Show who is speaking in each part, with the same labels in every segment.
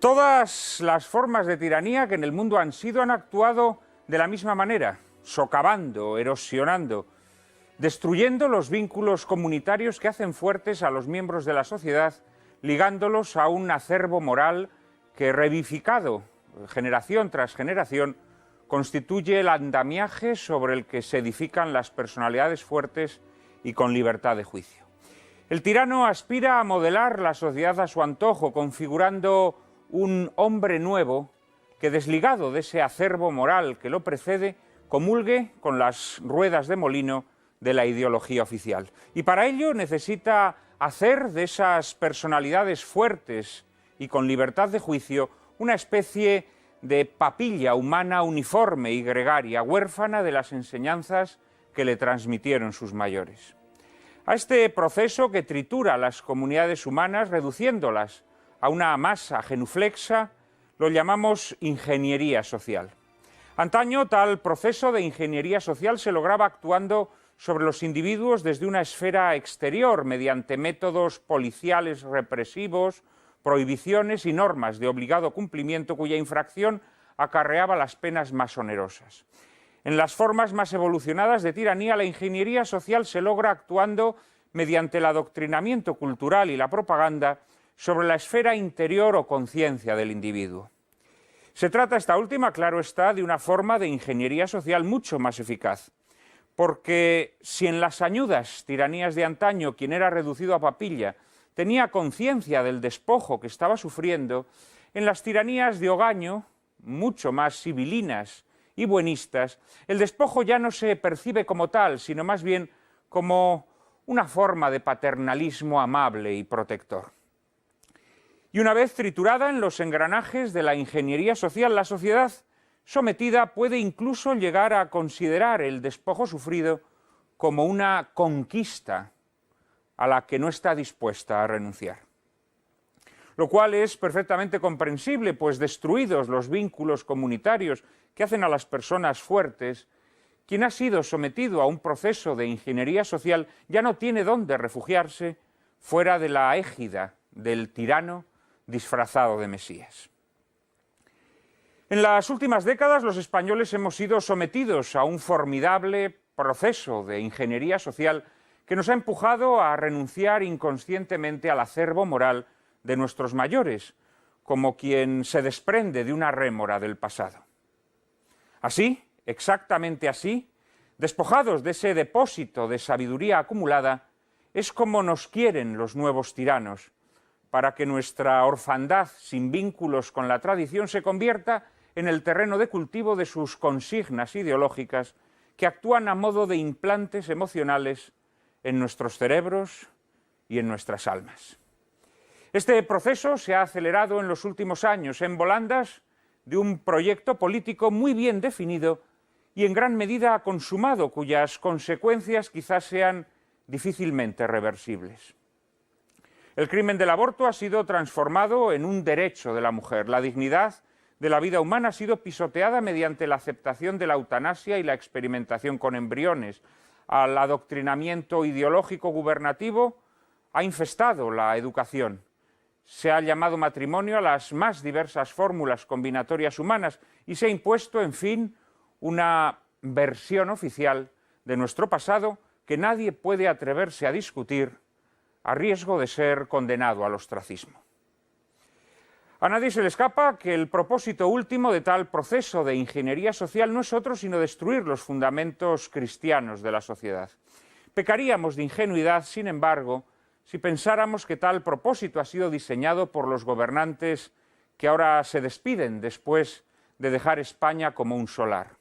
Speaker 1: Todas las formas de tiranía que en el mundo han sido han actuado de la misma manera, socavando, erosionando, destruyendo los vínculos comunitarios que hacen fuertes a los miembros de la sociedad, ligándolos a un acervo moral que, revivificado generación tras generación, constituye el andamiaje sobre el que se edifican las personalidades fuertes y con libertad de juicio. El tirano aspira a modelar la sociedad a su antojo, configurando un hombre nuevo que, desligado de ese acervo moral que lo precede, comulgue con las ruedas de molino de la ideología oficial. Y para ello necesita hacer de esas personalidades fuertes y con libertad de juicio una especie de papilla humana uniforme y gregaria, huérfana de las enseñanzas que le transmitieron sus mayores. A este proceso que tritura las comunidades humanas, reduciéndolas a una masa genuflexa, lo llamamos ingeniería social. Antaño, tal proceso de ingeniería social se lograba actuando sobre los individuos desde una esfera exterior, mediante métodos policiales represivos, prohibiciones y normas de obligado cumplimiento cuya infracción acarreaba las penas más onerosas. En las formas más evolucionadas de tiranía, la ingeniería social se logra actuando mediante el adoctrinamiento cultural y la propaganda sobre la esfera interior o conciencia del individuo. Se trata, esta última, claro está, de una forma de ingeniería social mucho más eficaz, porque si en las sañudas tiranías de antaño quien era reducido a papilla tenía conciencia del despojo que estaba sufriendo, en las tiranías de Ogaño, mucho más civilinas y buenistas, el despojo ya no se percibe como tal, sino más bien como una forma de paternalismo amable y protector. Y una vez triturada en los engranajes de la ingeniería social, la sociedad sometida puede incluso llegar a considerar el despojo sufrido como una conquista a la que no está dispuesta a renunciar. Lo cual es perfectamente comprensible, pues destruidos los vínculos comunitarios que hacen a las personas fuertes, quien ha sido sometido a un proceso de ingeniería social ya no tiene dónde refugiarse fuera de la égida del tirano disfrazado de Mesías. En las últimas décadas los españoles hemos sido sometidos a un formidable proceso de ingeniería social que nos ha empujado a renunciar inconscientemente al acervo moral de nuestros mayores, como quien se desprende de una rémora del pasado. Así, exactamente así, despojados de ese depósito de sabiduría acumulada, es como nos quieren los nuevos tiranos, para que nuestra orfandad sin vínculos con la tradición se convierta en el terreno de cultivo de sus consignas ideológicas que actúan a modo de implantes emocionales en nuestros cerebros y en nuestras almas. Este proceso se ha acelerado en los últimos años en volandas de un proyecto político muy bien definido y en gran medida consumado, cuyas consecuencias quizás sean difícilmente reversibles. El crimen del aborto ha sido transformado en un derecho de la mujer. La dignidad de la vida humana ha sido pisoteada mediante la aceptación de la eutanasia y la experimentación con embriones. Al adoctrinamiento ideológico gubernativo ha infestado la educación. Se ha llamado matrimonio a las más diversas fórmulas combinatorias humanas y se ha impuesto, en fin, una versión oficial de nuestro pasado que nadie puede atreverse a discutir a riesgo de ser condenado al ostracismo. A nadie se le escapa que el propósito último de tal proceso de ingeniería social no es otro sino destruir los fundamentos cristianos de la sociedad. Pecaríamos de ingenuidad, sin embargo, si pensáramos que tal propósito ha sido diseñado por los gobernantes que ahora se despiden después de dejar España como un solar.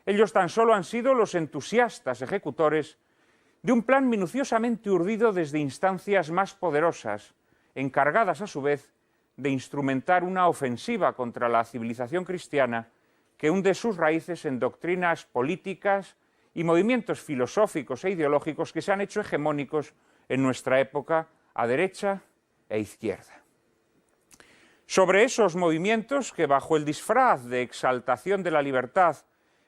Speaker 1: Ellos tan solo han sido los entusiastas ejecutores de un plan minuciosamente urdido desde instancias más poderosas, encargadas a su vez de instrumentar una ofensiva contra la civilización cristiana que hunde sus raíces en doctrinas políticas y movimientos filosóficos e ideológicos que se han hecho hegemónicos en nuestra época a derecha e izquierda. Sobre esos movimientos que, bajo el disfraz de exaltación de la libertad,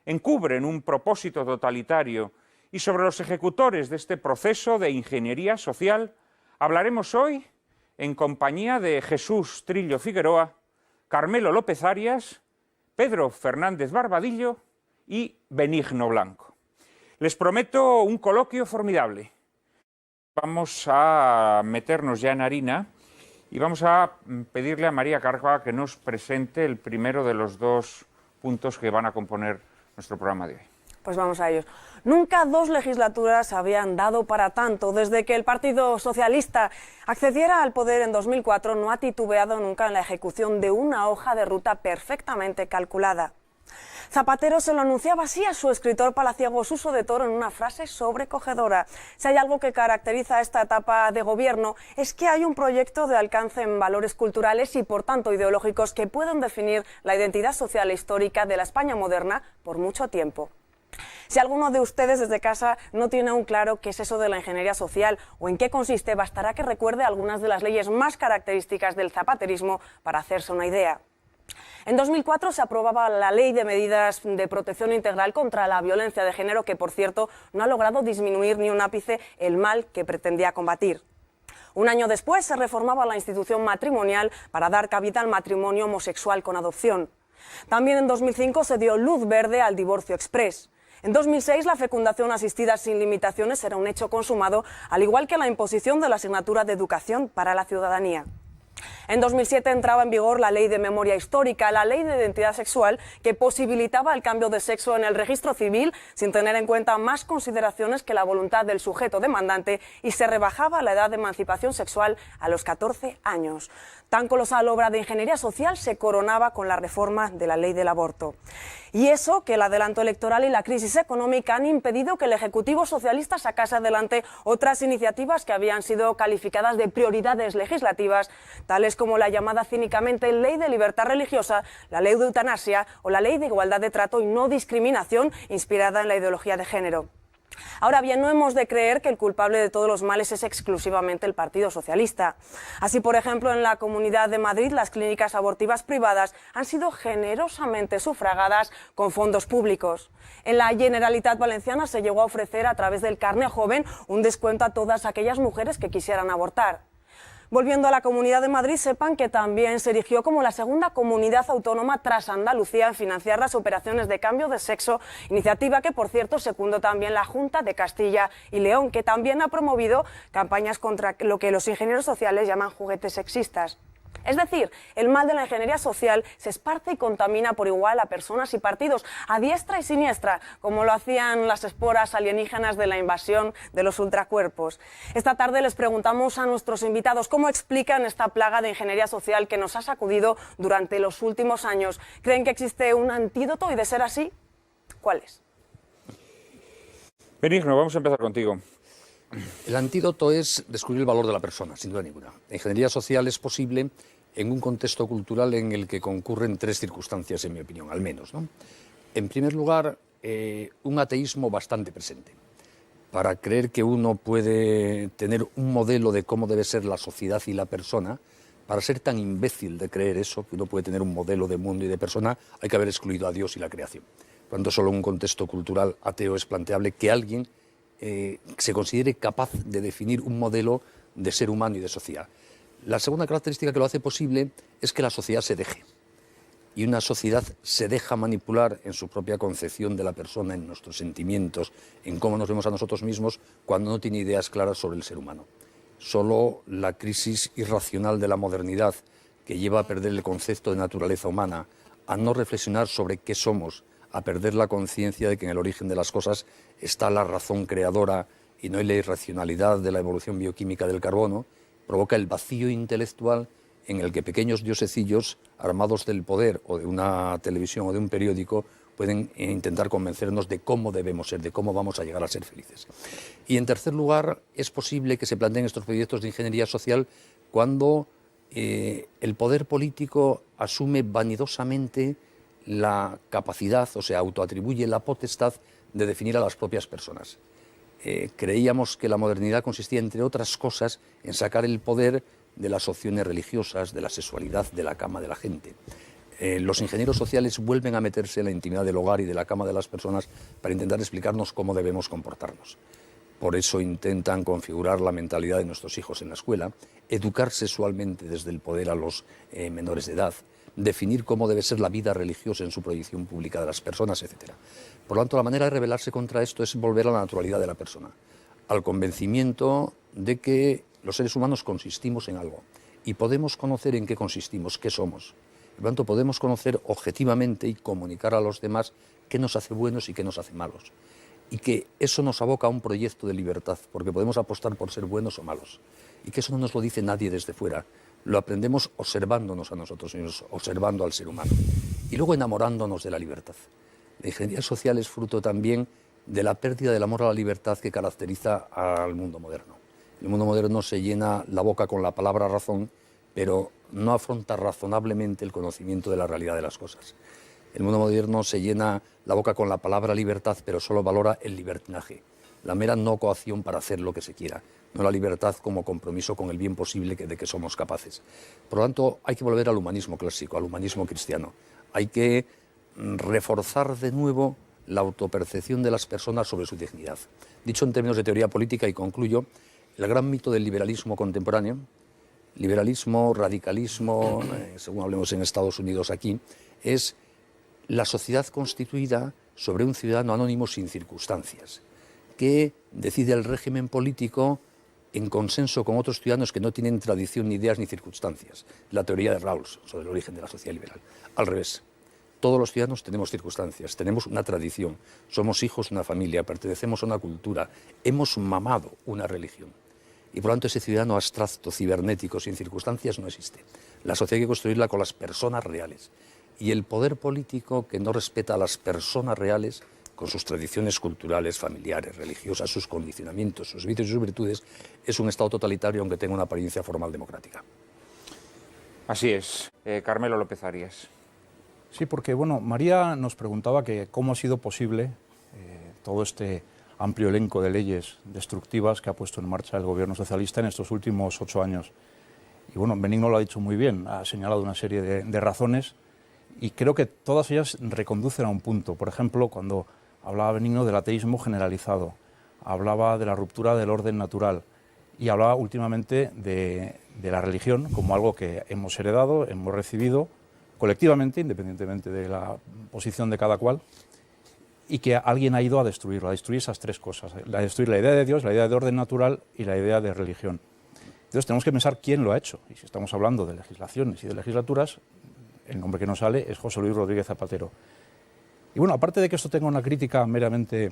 Speaker 1: encubren un propósito totalitario, y sobre los ejecutores de este proceso de ingeniería social, hablaremos hoy en compañía de Jesús Trillo Figueroa Carmelo López Arias, Pedro Fernández Barbadillo y Benigno Blanco. Les prometo un coloquio formidable. Vamos a meternos ya en harina y vamos a pedirle a María Carva que nos presente el primero de los dos puntos que van a componer nuestro programa de hoy.
Speaker 2: Pues vamos a ellos. Nunca dos legislaturas habían dado para tanto. Desde que el Partido Socialista accediera al poder en 2004, no ha titubeado nunca en la ejecución de una hoja de ruta perfectamente calculada. Zapatero se lo anunciaba así a su escritor palaciego Suso de Toro en una frase sobrecogedora. Si hay algo que caracteriza esta etapa de gobierno es que hay un proyecto de alcance en valores culturales y por tanto ideológicos que pueden definir la identidad social e histórica de la España moderna por mucho tiempo. Si alguno de ustedes desde casa no tiene aún claro qué es eso de la ingeniería social o en qué consiste, bastará que recuerde algunas de las leyes más características del zapaterismo para hacerse una idea. En 2004 se aprobaba la Ley de Medidas de Protección Integral contra la Violencia de Género, que por cierto no ha logrado disminuir ni un ápice el mal que pretendía combatir. Un año después se reformaba la institución matrimonial para dar cabida al matrimonio homosexual con adopción. También en 2005 se dio luz verde al divorcio exprés. En 2006 la fecundación asistida sin limitaciones era un hecho consumado, al igual que la imposición de la asignatura de educación para la ciudadanía. En 2007 entraba en vigor la Ley de Memoria Histórica, la Ley de Identidad Sexual, que posibilitaba el cambio de sexo en el registro civil sin tener en cuenta más consideraciones que la voluntad del sujeto demandante, y se rebajaba la edad de emancipación sexual a los 14 años. Tan colosal obra de ingeniería social se coronaba con la reforma de la Ley del Aborto. Y eso que el adelanto electoral y la crisis económica han impedido que el Ejecutivo socialista sacase adelante otras iniciativas que habían sido calificadas de prioridades legislativas, tales como la llamada cínicamente Ley de Libertad Religiosa, la Ley de Eutanasia o la Ley de Igualdad de Trato y No Discriminación, inspirada en la ideología de género. Ahora bien, no hemos de creer que el culpable de todos los males es exclusivamente el Partido Socialista. Así, por ejemplo, en la Comunidad de Madrid, las clínicas abortivas privadas han sido generosamente sufragadas con fondos públicos. En la Generalitat Valenciana se llegó a ofrecer a través del Carné Joven un descuento a todas aquellas mujeres que quisieran abortar. Volviendo a la Comunidad de Madrid, sepan que también se erigió como la segunda comunidad autónoma tras Andalucía en financiar las operaciones de cambio de sexo, iniciativa que, por cierto, secundó también la Junta de Castilla y León, que también ha promovido campañas contra lo que los ingenieros sociales llaman juguetes sexistas. Es decir, el mal de la ingeniería social se esparce y contamina por igual a personas y partidos, a diestra y siniestra, como lo hacían las esporas alienígenas de la invasión de los ultracuerpos. Esta tarde les preguntamos a nuestros invitados cómo explican esta plaga de ingeniería social que nos ha sacudido durante los últimos años. ¿Creen que existe un antídoto y, de ser así, cuál es?
Speaker 1: Benigno, vamos a empezar contigo.
Speaker 3: El antídoto es descubrir el valor de la persona, sin duda ninguna. La ingeniería social es posible en un contexto cultural en el que concurren tres circunstancias, en mi opinión, al menos, ¿no? En primer lugar, un ateísmo bastante presente. Para creer que uno puede tener un modelo de cómo debe ser la sociedad y la persona, para ser tan imbécil de creer eso, que uno puede tener un modelo de mundo y de persona, hay que haber excluido a Dios y la creación. Por lo tanto, solo en un contexto cultural ateo es planteable que alguien se considere capaz de definir un modelo de ser humano y de sociedad. La segunda característica que lo hace posible es que la sociedad se deje. Y una sociedad se deja manipular en su propia concepción de la persona, en nuestros sentimientos, en cómo nos vemos a nosotros mismos, cuando no tiene ideas claras sobre el ser humano. Solo la crisis irracional de la modernidad, que lleva a perder el concepto de naturaleza humana, a no reflexionar sobre qué somos, a perder la conciencia de que en el origen de las cosas está la razón creadora y no la irracionalidad de la evolución bioquímica del carbono, provoca el vacío intelectual en el que pequeños diosecillos armados del poder o de una televisión o de un periódico pueden intentar convencernos de cómo debemos ser, de cómo vamos a llegar a ser felices. Y en tercer lugar, es posible que se planteen estos proyectos de ingeniería social cuando el poder político asume vanidosamente la capacidad, o sea, autoatribuye la potestad de definir a las propias personas. Creíamos que la modernidad consistía, entre otras cosas, en sacar el poder de las opciones religiosas, de la sexualidad, de la cama de la gente. Los ingenieros sociales vuelven a meterse en la intimidad del hogar y de la cama de las personas para intentar explicarnos cómo debemos comportarnos. Por eso intentan configurar la mentalidad de nuestros hijos en la escuela, educar sexualmente desde el poder a los menores de edad, definir cómo debe ser la vida religiosa en su proyección pública de las personas, etc. Por lo tanto, la manera de rebelarse contra esto es volver a la naturalidad de la persona, al convencimiento de que los seres humanos consistimos en algo y podemos conocer en qué consistimos, qué somos. Por lo tanto, podemos conocer objetivamente y comunicar a los demás qué nos hace buenos y qué nos hace malos. Y que eso nos aboca a un proyecto de libertad, porque podemos apostar por ser buenos o malos. Y que eso no nos lo dice nadie desde fuera. Lo aprendemos observándonos a nosotros mismos, observando al ser humano. Y luego enamorándonos de la libertad. La ingeniería social es fruto también de la pérdida del amor a la libertad que caracteriza al mundo moderno. El mundo moderno se llena la boca con la palabra razón, pero no afronta razonablemente el conocimiento de la realidad de las cosas. El mundo moderno se llena la boca con la palabra libertad, pero solo valora el libertinaje, la mera no coacción para hacer lo que se quiera, no la libertad como compromiso con el bien posible de que somos capaces. Por lo tanto, hay que volver al humanismo clásico, al humanismo cristiano. Hay que reforzar de nuevo la autopercepción de las personas sobre su dignidad. Dicho en términos de teoría política, y concluyo, el gran mito del liberalismo contemporáneo, liberalismo, radicalismo, según hablemos en Estados Unidos aquí, es la sociedad constituida sobre un ciudadano anónimo sin circunstancias, que decide el régimen político en consenso con otros ciudadanos que no tienen tradición, ni ideas, ni circunstancias. La teoría de Rawls sobre el origen de la sociedad liberal. Al revés, todos los ciudadanos tenemos circunstancias, tenemos una tradición, somos hijos de una familia, pertenecemos a una cultura, hemos mamado una religión. Y por lo tanto ese ciudadano abstracto, cibernético, sin circunstancias no existe. La sociedad hay que construirla con las personas reales. Y el poder político que no respeta a las personas reales, con sus tradiciones culturales, familiares, religiosas, sus condicionamientos, sus vicios y sus virtudes, es un Estado totalitario aunque tenga una apariencia formal democrática.
Speaker 1: Así es. Carmelo López Arias.
Speaker 4: Sí, porque María nos preguntaba que cómo ha sido posible todo este amplio elenco de leyes destructivas que ha puesto en marcha el gobierno socialista en estos últimos 8 años. Y Benigno lo ha dicho muy bien, ha señalado una serie de razones y creo que todas ellas reconducen a un punto. Por ejemplo, cuando hablaba Benigno del ateísmo generalizado, hablaba de la ruptura del orden natural y hablaba últimamente de la religión como algo que hemos heredado, hemos recibido colectivamente, independientemente de la posición de cada cual, y que alguien ha ido a destruirlo, a destruir esas tres cosas, a destruir la idea de Dios, la idea de orden natural y la idea de religión. Entonces tenemos que pensar quién lo ha hecho, y si estamos hablando de legislaciones y de legislaturas, el nombre que nos sale es José Luis Rodríguez Zapatero. Y aparte de que esto tenga una crítica meramente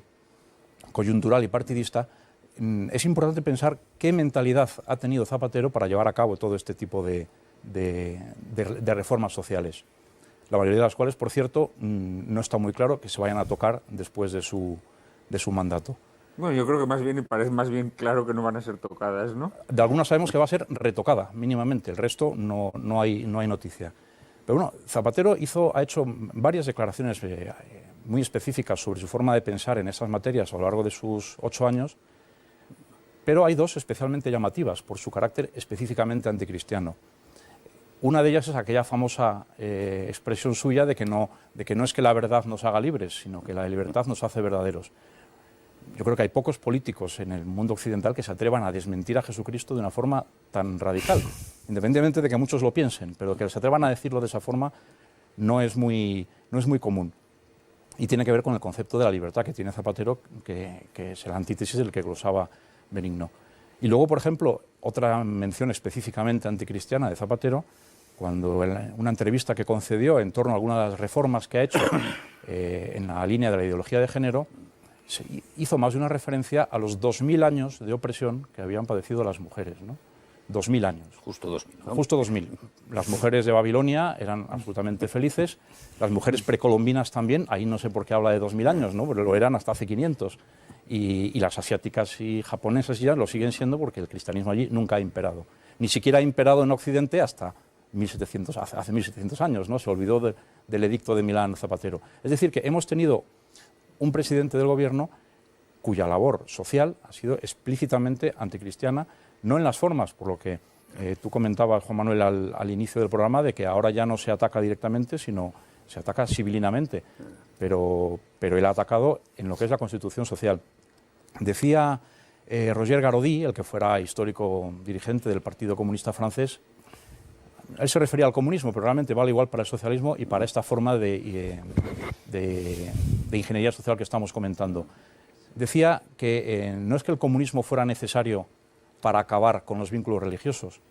Speaker 4: coyuntural y partidista, es importante pensar qué mentalidad ha tenido Zapatero para llevar a cabo todo este tipo de reformas sociales. La mayoría de las cuales, por cierto, no está muy claro que se vayan a tocar después de su mandato.
Speaker 1: Bueno, yo creo que parece más bien claro que no van a ser tocadas, ¿no?
Speaker 4: De algunas sabemos que va a ser retocada, mínimamente, el resto no hay noticia. Pero Zapatero ha hecho varias declaraciones muy específicas sobre su forma de pensar en esas materias a lo largo de sus 8 años, pero hay dos especialmente llamativas por su carácter específicamente anticristiano. Una de ellas es aquella famosa expresión suya de que no es que la verdad nos haga libres, sino que la libertad nos hace verdaderos. Yo creo que hay pocos políticos en el mundo occidental que se atrevan a desmentir a Jesucristo de una forma tan radical, independientemente de que muchos lo piensen, pero que se atrevan a decirlo de esa forma no es muy común. Y tiene que ver con el concepto de la libertad que tiene Zapatero, que es la antítesis del que glosaba Benigno. Y luego, por ejemplo, otra mención específicamente anticristiana de Zapatero, cuando en una entrevista que concedió en torno a algunas de las reformas que ha hecho en la línea de la ideología de género, hizo más de una referencia a los 2000 años de opresión que habían padecido las mujeres, ¿no? 2000 años.
Speaker 3: Justo 2000. ¿no?
Speaker 4: Justo 2000. Las mujeres de Babilonia eran absolutamente felices, las mujeres precolombinas también, ahí no sé por qué habla de 2000 años, ¿no? Pero lo eran hasta hace 500. Y las asiáticas y japonesas ya lo siguen siendo porque el cristianismo allí nunca ha imperado. Ni siquiera ha imperado en Occidente hasta hace 1700 años, ¿no? Se olvidó del edicto de Milán Zapatero. Es decir, que hemos tenido un presidente del gobierno cuya labor social ha sido explícitamente anticristiana, no en las formas, por lo que tú comentabas, Juan Manuel, al inicio del programa, de que ahora ya no se ataca directamente, sino se ataca civilinamente, pero él ha atacado en lo que es la Constitución social. Decía Roger Garaudy, el que fuera histórico dirigente del Partido Comunista francés, él se refería al comunismo, pero realmente vale igual para el socialismo y para esta forma de ingeniería social que estamos comentando. Decía que no es que el comunismo fuera necesario para acabar con los vínculos religiosos,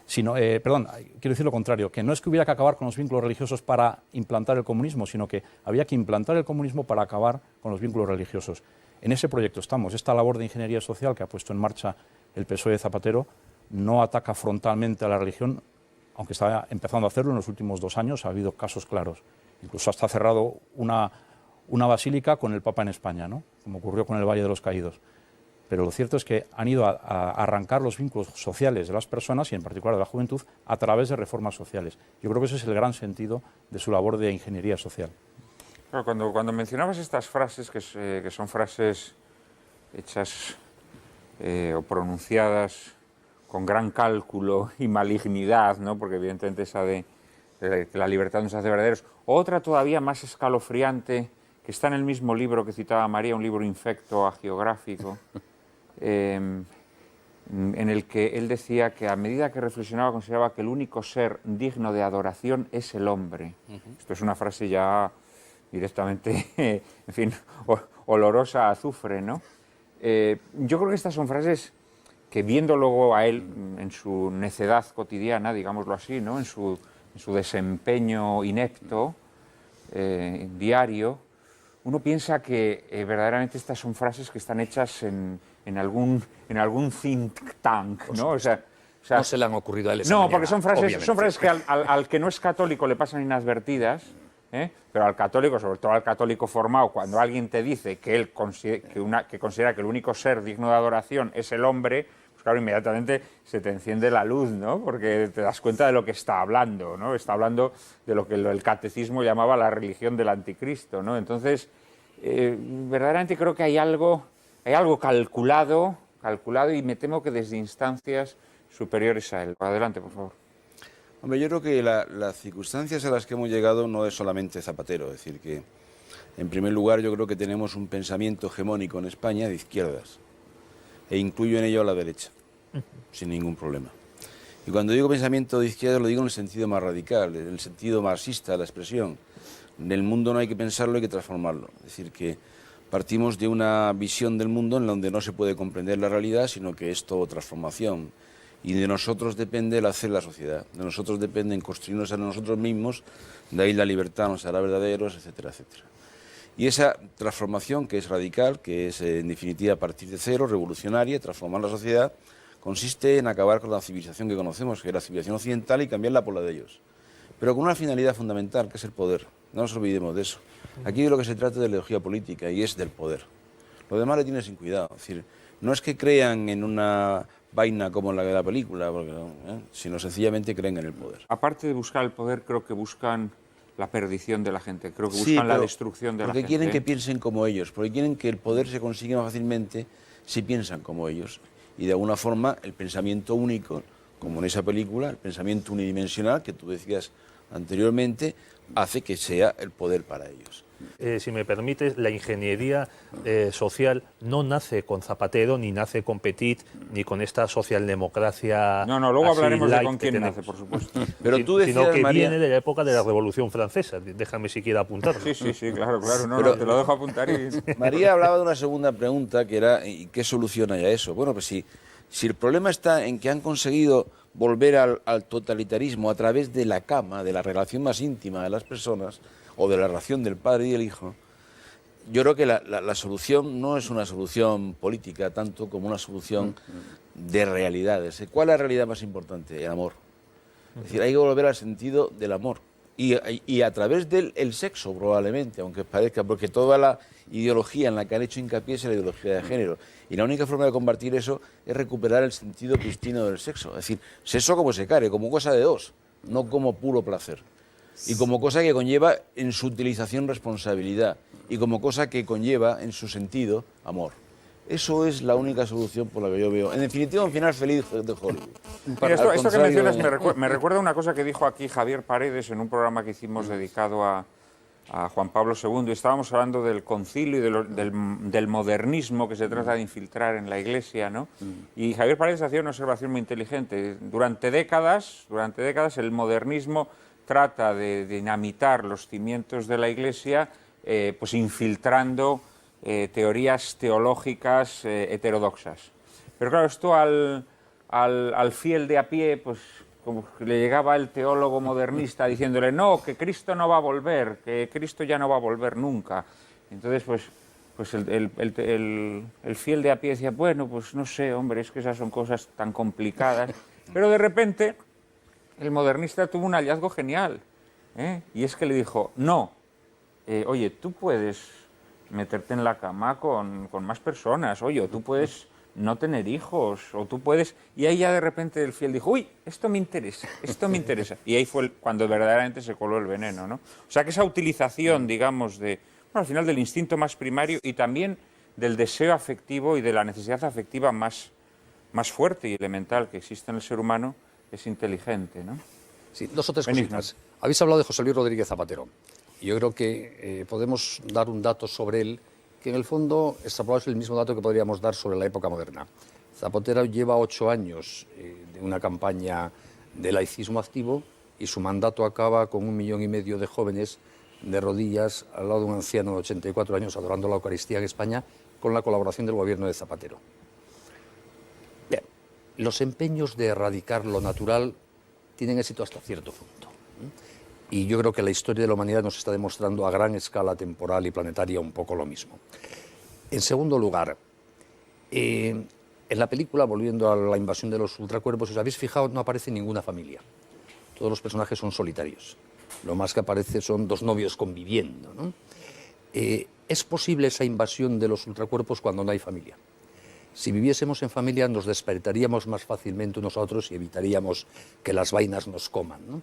Speaker 4: sino, quiero decir lo contrario, que no es que hubiera que acabar con los vínculos religiosos para implantar el comunismo, sino que había que implantar el comunismo para acabar con los vínculos religiosos. En ese proyecto estamos. Esta labor de ingeniería social que ha puesto en marcha el PSOE de Zapatero no ataca frontalmente a la religión, aunque está empezando a hacerlo en los últimos 2 años, ha habido casos claros. Incluso hasta ha cerrado una basílica con el Papa en España, ¿no? Como ocurrió con el Valle de los Caídos. Pero lo cierto es que han ido a arrancar los vínculos sociales de las personas, y en particular de la juventud, a través de reformas sociales. Yo creo que ese es el gran sentido de su labor de ingeniería social.
Speaker 1: Claro, cuando mencionabas estas frases, que son frases hechas o pronunciadas con gran cálculo y malignidad, ¿no? Porque evidentemente esa de que la libertad nos hace verdaderos. Otra todavía más escalofriante, que está en el mismo libro que citaba María, un libro infecto hagiográfico, en el que él decía que a medida que reflexionaba consideraba que el único ser digno de adoración es el hombre. Esto es una frase ya directamente, en fin, olorosa a azufre, ¿no? Yo creo que estas son frases que, viendo luego a él en su necedad cotidiana, digámoslo así, ¿no? en su desempeño inepto, diario, uno piensa que verdaderamente estas son frases que están hechas en algún think tank, ¿no? O sea,
Speaker 3: no se le han ocurrido a él esa
Speaker 1: No,
Speaker 3: mañana,
Speaker 1: porque son frases que al que no es católico le pasan inadvertidas, pero al católico, sobre todo al católico formado, cuando alguien te dice que considera que el único ser digno de adoración es el hombre, pues claro, inmediatamente se te enciende la luz, ¿no? Porque te das cuenta de lo que está hablando, ¿no? Está hablando de lo que el catecismo llamaba la religión del anticristo, ¿no? Entonces, verdaderamente creo que hay algo calculado, y me temo que desde instancias superiores a él. Adelante, por favor.
Speaker 5: Hombre, yo creo que las circunstancias a las que hemos llegado no es solamente Zapatero. Es decir, que en primer lugar yo creo que tenemos un pensamiento hegemónico en España de izquierdas, e incluyo en ello a la derecha, sin ningún problema. Y cuando digo pensamiento de izquierda lo digo en el sentido más radical, en el sentido marxista de la expresión. En el mundo no hay que pensarlo, hay que transformarlo. Es decir, que partimos de una visión del mundo en donde no se puede comprender la realidad, sino que es todo transformación. Y de nosotros depende el hacer la sociedad, de nosotros depende en construirnos a nosotros mismos, de ahí la libertad nos hará verdaderos, etcétera, etcétera. Y esa transformación, que es radical, que es en definitiva partir de cero, revolucionaria, transformar la sociedad, consiste en acabar con la civilización que conocemos, que es la civilización occidental, y cambiarla por la de ellos. Pero con una finalidad fundamental, que es el poder. No nos olvidemos de eso. Aquí de lo que se trata es de ideología política, y es del poder. Lo demás le tiene sin cuidado. Es decir, no es que crean en una vaina como la de la película, sino sencillamente creen en el poder.
Speaker 1: Aparte de buscar el poder, creo que buscan la perdición de la gente, creo que buscan la destrucción de la gente.
Speaker 5: Porque quieren que piensen como ellos, porque quieren que el poder se consiga más fácilmente si piensan como ellos. Y de alguna forma el pensamiento único, como en esa película, el pensamiento unidimensional que tú decías anteriormente, hace que sea el poder para ellos.
Speaker 6: Si me permites, la ingeniería social no nace con Zapatero, ni nace con Petit, ni con esta socialdemocracia.
Speaker 1: No, luego hablaremos de con quién nace, por supuesto.
Speaker 5: Pero tú decías,
Speaker 6: sino que
Speaker 5: María,
Speaker 6: viene de la época de la Revolución Francesa. Déjame siquiera apuntarlo.
Speaker 1: Sí, claro. No, te lo dejo apuntar.
Speaker 5: María hablaba de una segunda pregunta, que era ¿y qué solución hay a eso? Bueno, pues si el problema está en que han conseguido volver al totalitarismo a través de la cama, de la relación más íntima de las personas, o de la relación del padre y del hijo, yo creo que la solución no es una solución política tanto como una solución de realidades. ¿Cuál es la realidad más importante? El amor. Es decir, hay que volver al sentido del amor. Y a través del sexo, probablemente, aunque parezca, porque toda la ideología en la que han hecho hincapié es la ideología de género. Y la única forma de combatir eso es recuperar el sentido pristino del sexo. Es decir, sexo como se care, como cosa de dos, no como puro placer. Y como cosa que conlleva en su utilización responsabilidad, y como cosa que conlleva en su sentido amor. Eso es la única solución por la que yo veo. En definitiva, un final feliz de Hollywood.
Speaker 1: Mira, esto que mencionas me recuerda una cosa que dijo aquí Javier Paredes en un programa que hicimos dedicado a a Juan Pablo II, y estábamos hablando del concilio y del modernismo que se trata de infiltrar en la Iglesia, ¿no? Y Javier Paredes hacía una observación muy inteligente. Durante décadas el modernismo trata de dinamitar los cimientos de la Iglesia, pues infiltrando teorías teológicas heterodoxas. Pero claro, esto al fiel de a pie, pues como que le llegaba el teólogo modernista diciéndole, no, que Cristo no va a volver, que Cristo ya no va a volver nunca. Entonces, pues el fiel de a pie decía, bueno, pues no sé, hombre, es que esas son cosas tan complicadas. Pero de repente el modernista tuvo un hallazgo genial, y es que le dijo, no, oye, tú puedes meterte en la cama con más personas, oye, tú puedes no tener hijos, o tú puedes... Y ahí ya de repente el fiel dijo, uy, esto me interesa, Y ahí fue cuando verdaderamente se coló el veneno, ¿no? O sea que esa utilización, digamos, al final del instinto más primario y también del deseo afectivo y de la necesidad afectiva más fuerte y elemental que existe en el ser humano, es inteligente, ¿no?
Speaker 3: Sí, dos o tres cositas. Habéis hablado de José Luis Rodríguez Zapatero. Y yo creo que podemos dar un dato sobre él que en el fondo extrapolado es el mismo dato que podríamos dar sobre la época moderna. Zapatero lleva 8 años de una campaña de laicismo activo y su mandato acaba con 1,5 millones de jóvenes de rodillas al lado de un anciano de 84 años adorando la Eucaristía en España con la colaboración del gobierno de Zapatero. Bien, los empeños de erradicar lo natural tienen éxito hasta cierto punto. Y yo creo que la historia de la humanidad nos está demostrando a gran escala temporal y planetaria un poco lo mismo. En segundo lugar, en la película, volviendo a la invasión de los ultracuerpos, si os habéis fijado, no aparece ninguna familia. Todos los personajes son solitarios. Lo más que aparece son 2 novios conviviendo, ¿no? ¿Es posible esa invasión de los ultracuerpos cuando no hay familia? Si viviésemos en familia nos despertaríamos más fácilmente unos a otros y evitaríamos que las vainas nos coman, ¿no?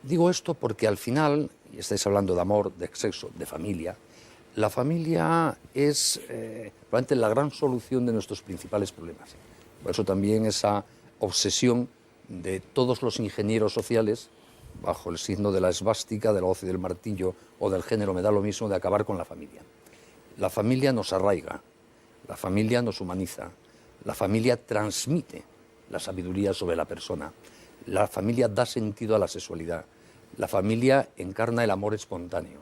Speaker 3: Digo esto porque al final, y estáis hablando de amor, de sexo, de familia, la familia es probablemente la gran solución de nuestros principales problemas. Por eso también esa obsesión de todos los ingenieros sociales, bajo el signo de la esvástica, de la hoz y del martillo o del género, me da lo mismo, de acabar con la familia. La familia nos arraiga, la familia nos humaniza, la familia transmite la sabiduría sobre la persona. La familia da sentido a la sexualidad. La familia encarna el amor espontáneo.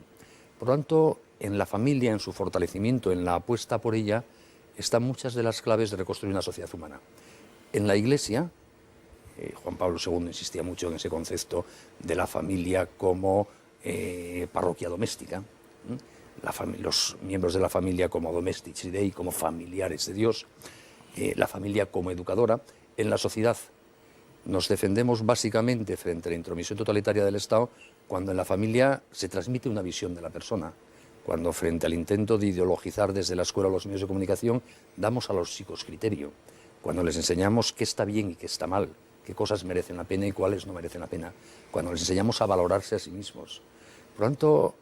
Speaker 3: Por lo tanto, en la familia, en su fortalecimiento, en la apuesta por ella, están muchas de las claves de reconstruir una sociedad humana. En la Iglesia, Juan Pablo II insistía mucho en ese concepto de la familia como parroquia doméstica, los miembros de la familia como domestici Dei, como familiares de Dios, la familia como educadora. En la sociedad nos defendemos básicamente frente a la intromisión totalitaria del Estado cuando en la familia se transmite una visión de la persona, cuando frente al intento de ideologizar desde la escuela o los medios de comunicación damos a los chicos criterio, cuando les enseñamos qué está bien y qué está mal, qué cosas merecen la pena y cuáles no merecen la pena, cuando les enseñamos a valorarse a sí mismos. Por lo tanto,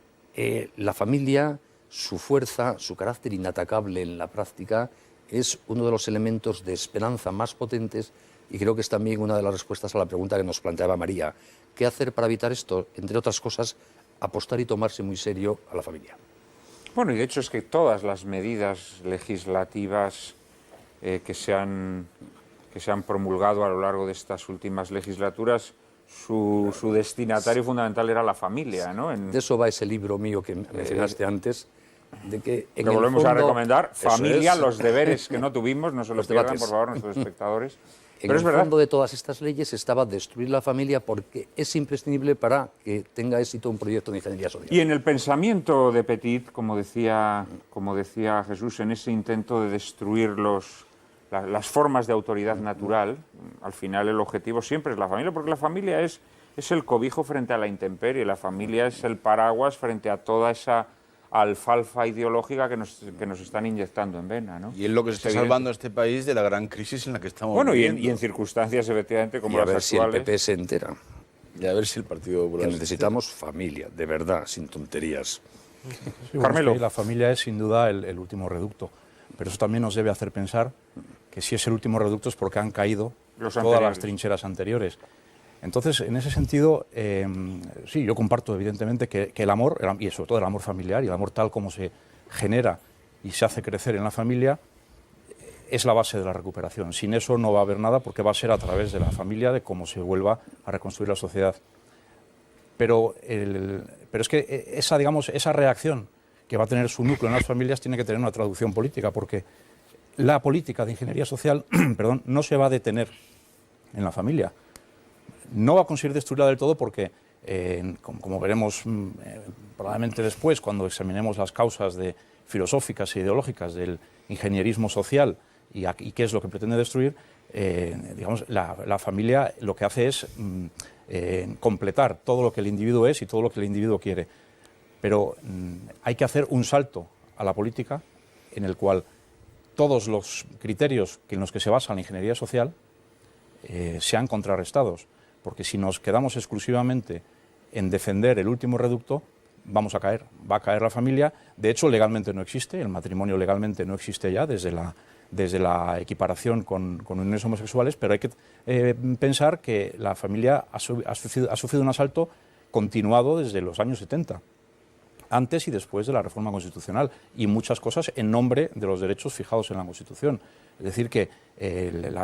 Speaker 3: la familia, su fuerza, su carácter inatacable en la práctica es uno de los elementos de esperanza más potentes. Y creo que es también una de las respuestas a la pregunta que nos planteaba María. ¿Qué hacer para evitar esto? Entre otras cosas, apostar y tomarse muy serio a la familia.
Speaker 1: Bueno, y de hecho es que todas las medidas legislativas que se han promulgado a lo largo de estas últimas legislaturas, su destinatario fundamental era la familia, ¿no? De
Speaker 3: eso va ese libro mío que mencionaste antes. De que
Speaker 1: lo volvemos a recomendar, Familia, los deberes que no tuvimos, no se los pierdan, por favor, nuestros espectadores.
Speaker 3: En el fondo de todas estas leyes estaba destruir la familia porque es imprescindible para que tenga éxito un proyecto de ingeniería social.
Speaker 1: Y en el pensamiento de Petit, como decía Jesús, en ese intento de destruir las formas de autoridad natural, al final el objetivo siempre es la familia, porque la familia es el cobijo frente a la intemperie, la familia es el paraguas frente a toda esa alfalfa ideológica que nos están inyectando en vena, ¿no?
Speaker 5: Y es lo que se está salvando a este país de la gran crisis en la que estamos
Speaker 1: viviendo. Y en circunstancias, efectivamente, como las actuales.
Speaker 3: Y a ver si el PP se entera.
Speaker 5: Y a ver si el Partido Popular...
Speaker 3: Que necesitamos familia, de verdad, sin tonterías.
Speaker 4: Sí, Carmelo. Es que la familia es, sin duda, el último reducto. Pero eso también nos debe hacer pensar que si es el último reducto es porque han caído todas las trincheras anteriores. Entonces, en ese sentido, sí, yo comparto evidentemente que el amor, y sobre todo el amor familiar, y el amor tal como se genera y se hace crecer en la familia, es la base de la recuperación. Sin eso no va a haber nada, porque va a ser a través de la familia de cómo se vuelva a reconstruir la sociedad. Pero es que esa, digamos, esa reacción que va a tener su núcleo en las familias tiene que tener una traducción política, porque la política de ingeniería social perdón, no se va a detener en la familia. No va a conseguir destruirla del todo porque, como veremos probablemente después, cuando examinemos las causas filosóficas e ideológicas del ingenierismo social y qué es lo que pretende destruir, digamos, la familia lo que hace es completar todo lo que el individuo es y todo lo que el individuo quiere. Pero hay que hacer un salto a la política en el cual todos los criterios en los que se basa la ingeniería social sean contrarrestados, porque si nos quedamos exclusivamente en defender el último reducto, vamos a caer, va a caer la familia. De hecho, legalmente no existe, el matrimonio legalmente no existe ya desde la equiparación con uniones homosexuales, pero hay que pensar que la familia ha sufrido un asalto continuado desde los años 70, antes y después de la reforma constitucional, y muchas cosas en nombre de los derechos fijados en la Constitución. Es decir, que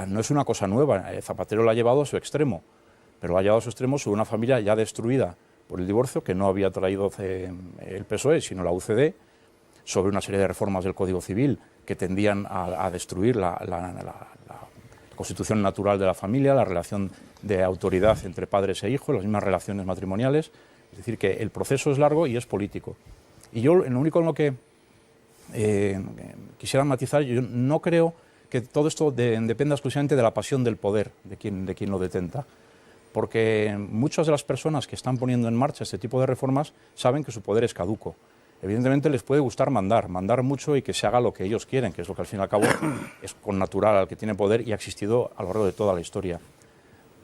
Speaker 4: no es una cosa nueva, Zapatero lo ha llevado a su extremo, pero lo ha llevado a su extremo sobre una familia ya destruida por el divorcio, que no había traído el PSOE, sino la UCD, sobre una serie de reformas del Código Civil que tendían a destruir la constitución natural de la familia, la relación de autoridad entre padres e hijos, las mismas relaciones matrimoniales. Es decir, que el proceso es largo y es político. Y yo, lo único en lo que quisiera matizar, yo no creo que todo esto dependa exclusivamente de la pasión del poder, de quien lo detenta. Porque muchas de las personas que están poniendo en marcha este tipo de reformas saben que su poder es caduco. Evidentemente les puede gustar mandar mucho y que se haga lo que ellos quieren, que es lo que al fin y al cabo es con natural al que tiene poder y ha existido a lo largo de toda la historia.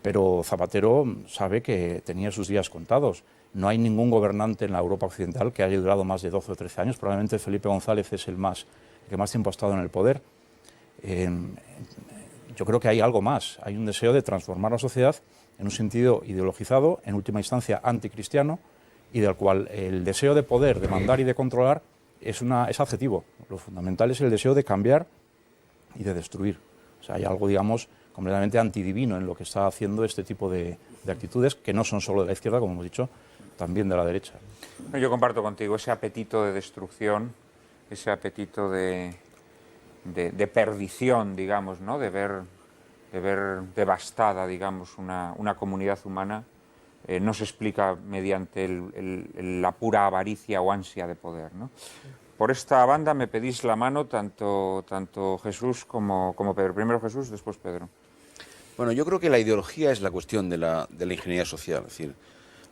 Speaker 4: Pero Zapatero sabe que tenía sus días contados. No hay ningún gobernante en la Europa occidental que haya durado más de 12 o 13 años. Probablemente Felipe González es el que más tiempo ha estado en el poder. Yo creo que hay algo más. Hay un deseo de transformar la sociedad en un sentido ideologizado, en última instancia anticristiano, y del cual el deseo de poder, de mandar y de controlar es adjetivo. Lo fundamental es el deseo de cambiar y de destruir. O sea, hay algo, digamos, completamente antidivino en lo que está haciendo este tipo de actitudes, que no son solo de la izquierda, como hemos dicho, también de la derecha.
Speaker 1: Yo comparto contigo ese apetito de destrucción, ese apetito de perdición, digamos, ¿no? de ver devastada, digamos, una comunidad humana. No se explica mediante la pura avaricia o ansia de poder, ¿no? Por esta banda me pedís la mano tanto Jesús como Pedro. Primero Jesús, después Pedro.
Speaker 5: Bueno, yo creo que la ideología es la cuestión de la ingeniería social, es decir,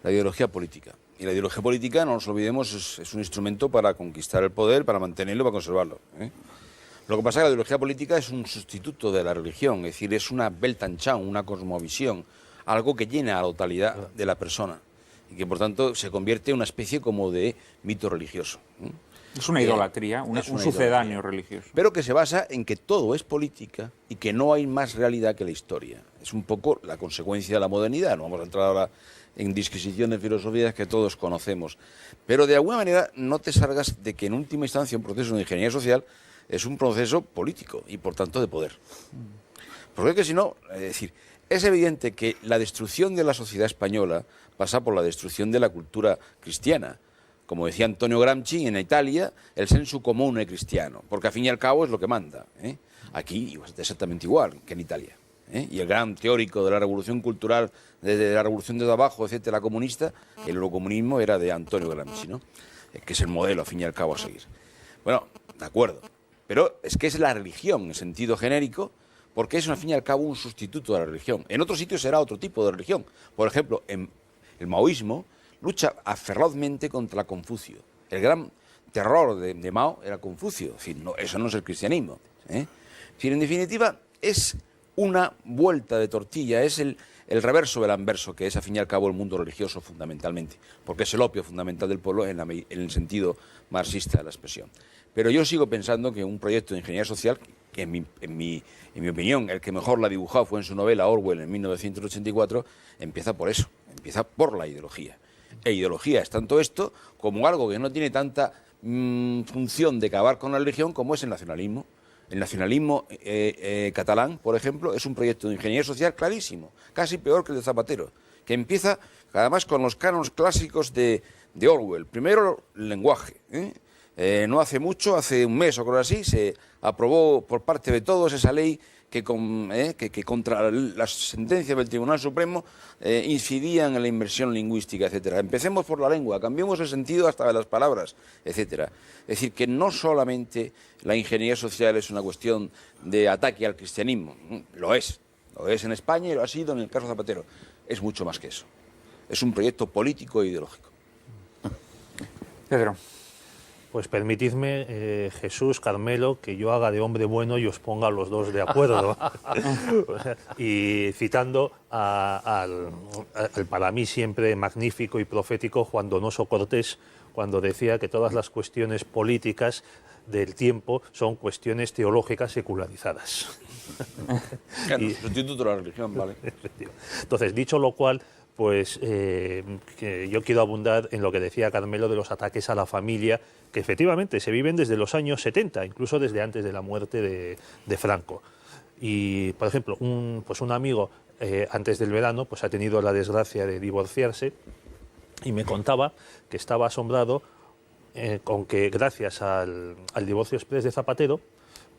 Speaker 5: la ideología política. Y la ideología política, no nos olvidemos, es un instrumento para conquistar el poder, para mantenerlo, para conservarlo, ¿eh? Lo que pasa es que la ideología política es un sustituto de la religión, es decir, es una Weltanschauung, una cosmovisión, algo que llena a la totalidad de la persona y que por tanto se convierte en una especie como de mito religioso.
Speaker 1: Es una idolatría, un sucedáneo religioso.
Speaker 5: Pero que se basa en que todo es política y que no hay más realidad que la historia. Es un poco la consecuencia de la modernidad. No vamos a entrar ahora en disquisiciones filosóficas que todos conocemos. Pero de alguna manera no te salgas de que en última instancia un proceso de ingeniería social es un proceso político y por tanto de poder. Porque es que si no, es decir, es evidente que la destrucción de la sociedad española pasa por la destrucción de la cultura cristiana. Como decía Antonio Gramsci, en Italia el senso comune cristiano, porque al fin y al cabo es lo que manda, ¿eh? Aquí exactamente igual que en Italia, ¿eh? Y el gran teórico de la revolución cultural, de la revolución de abajo, etcétera, comunista, el eurocomunismo era de Antonio Gramsci, ¿no? Que es el modelo al fin y al cabo a seguir. Bueno, de acuerdo, pero es que es la religión en sentido genérico, porque es al fin y al cabo un sustituto de la religión. En otros sitios será otro tipo de religión. Por ejemplo, en el maoísmo lucha ferozmente contra Confucio. El gran terror de Mao era Confucio. Es decir, no, eso no es el cristianismo, ¿eh? Es decir, en definitiva, es una vuelta de tortilla, es el reverso del anverso, que es, al fin y al cabo, el mundo religioso fundamentalmente, porque es el opio fundamental del pueblo en el sentido marxista de la expresión. Pero yo sigo pensando que un proyecto de ingeniería social, que en mi opinión, el que mejor la ha dibujado fue en su novela Orwell en 1984, empieza por eso, empieza por la ideología. E ideología es tanto esto como algo que no tiene tanta función de acabar con la religión como es el nacionalismo. El nacionalismo catalán, por ejemplo, es un proyecto de ingeniería social clarísimo, casi peor que el de Zapatero, que empieza además con los cánones clásicos de Orwell. Primero, el lenguaje. No hace mucho, hace un mes o cosas así, se aprobó por parte de todos esa ley que contra las sentencias del Tribunal Supremo incidían en la inversión lingüística, etcétera. Empecemos por la lengua, cambiemos el sentido hasta de las palabras, etcétera. Es decir, que no solamente la ingeniería social es una cuestión de ataque al cristianismo, lo es en España y lo ha sido en el caso Zapatero. Es mucho más que eso. Es un proyecto político e ideológico.
Speaker 1: Pedro.
Speaker 6: Pues permitidme, Jesús, Carmelo, que yo haga de hombre bueno y os ponga a los dos de acuerdo. Y citando al para mí siempre magnífico y profético Juan Donoso Cortés, cuando decía que todas las cuestiones políticas del tiempo son cuestiones teológicas secularizadas.
Speaker 5: Sustituto de la religión, vale.
Speaker 6: Entonces, dicho lo cual, pues que yo quiero abundar en lo que decía Carmelo de los ataques a la familia, que efectivamente se viven desde los años 70, incluso desde antes de la muerte de Franco. Y, por ejemplo, un amigo antes del verano pues ha tenido la desgracia de divorciarse y me contaba que estaba asombrado con que gracias al divorcio exprés de Zapatero,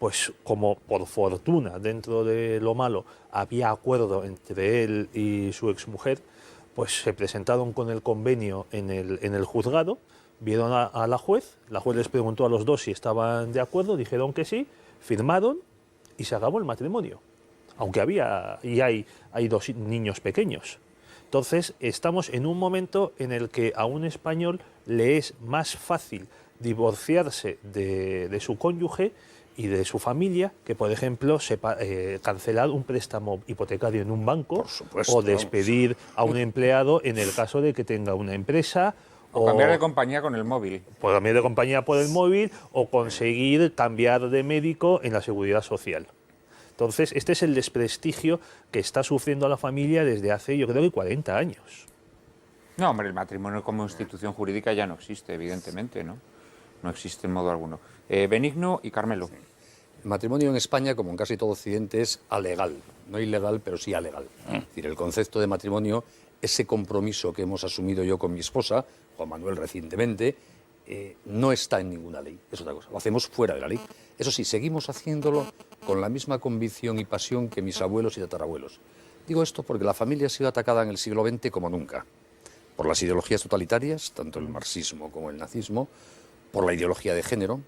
Speaker 6: pues como por fortuna dentro de lo malo había acuerdo entre él y su exmujer, pues se presentaron con el convenio en el juzgado, vieron a la juez les preguntó a los dos si estaban de acuerdo, dijeron que sí, firmaron y se acabó el matrimonio, aunque hay dos niños pequeños. Entonces estamos en un momento en el que a un español le es más fácil divorciarse de su cónyuge y de su familia que, por ejemplo, cancelar un préstamo hipotecario en un banco,
Speaker 3: por supuesto,
Speaker 6: o despedir a un empleado en el caso de que tenga una empresa.
Speaker 1: O cambiar de compañía con el móvil.
Speaker 6: Pues cambiar de compañía por el móvil o conseguir cambiar de médico en la seguridad social. Entonces, este es el desprestigio que está sufriendo la familia desde hace, yo creo que 40 años.
Speaker 1: No, hombre, el matrimonio como institución jurídica ya no existe, evidentemente, ¿no? No existe en modo alguno. Benigno y Carmelo.
Speaker 3: El matrimonio en España, como en casi todo Occidente, es alegal. No ilegal, pero sí alegal. Es decir, el concepto de matrimonio, ese compromiso que hemos asumido yo con mi esposa, Juan Manuel recientemente, no está en ninguna ley. Es otra cosa. Lo hacemos fuera de la ley. Eso sí, seguimos haciéndolo con la misma convicción y pasión que mis abuelos y tatarabuelos. Digo esto porque la familia ha sido atacada en el siglo XX como nunca. Por las ideologías totalitarias, tanto el marxismo como el nazismo, por la ideología de género.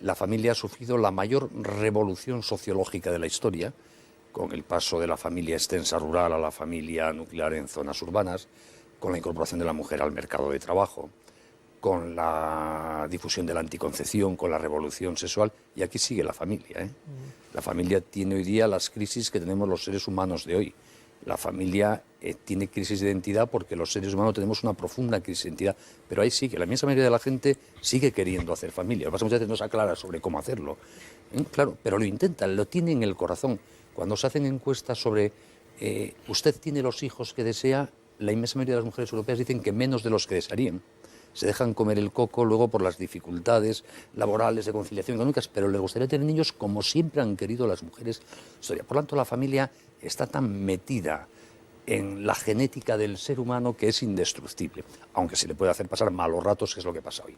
Speaker 3: La familia ha sufrido la mayor revolución sociológica de la historia, con el paso de la familia extensa rural a la familia nuclear en zonas urbanas, con la incorporación de la mujer al mercado de trabajo, con la difusión de la anticoncepción, con la revolución sexual, y aquí sigue la familia. La familia tiene hoy día las crisis que tenemos los seres humanos de hoy. La familia tiene crisis de identidad porque los seres humanos tenemos una profunda crisis de identidad, pero ahí sigue, la inmensa mayoría de la gente sigue queriendo hacer familia. Lo que pasa es que muchas veces no se aclara sobre cómo hacerlo. Claro, pero lo intentan, lo tienen en el corazón. Cuando se hacen encuestas sobre usted tiene los hijos que desea, la inmensa mayoría de las mujeres europeas dicen que menos de los que desearían. Se dejan comer el coco luego por las dificultades laborales, de conciliación económicas, pero les gustaría tener niños como siempre han querido las mujeres. Por lo tanto, la familia está tan metida en la genética del ser humano que es indestructible, aunque se le puede hacer pasar malos ratos, que es lo que pasa hoy.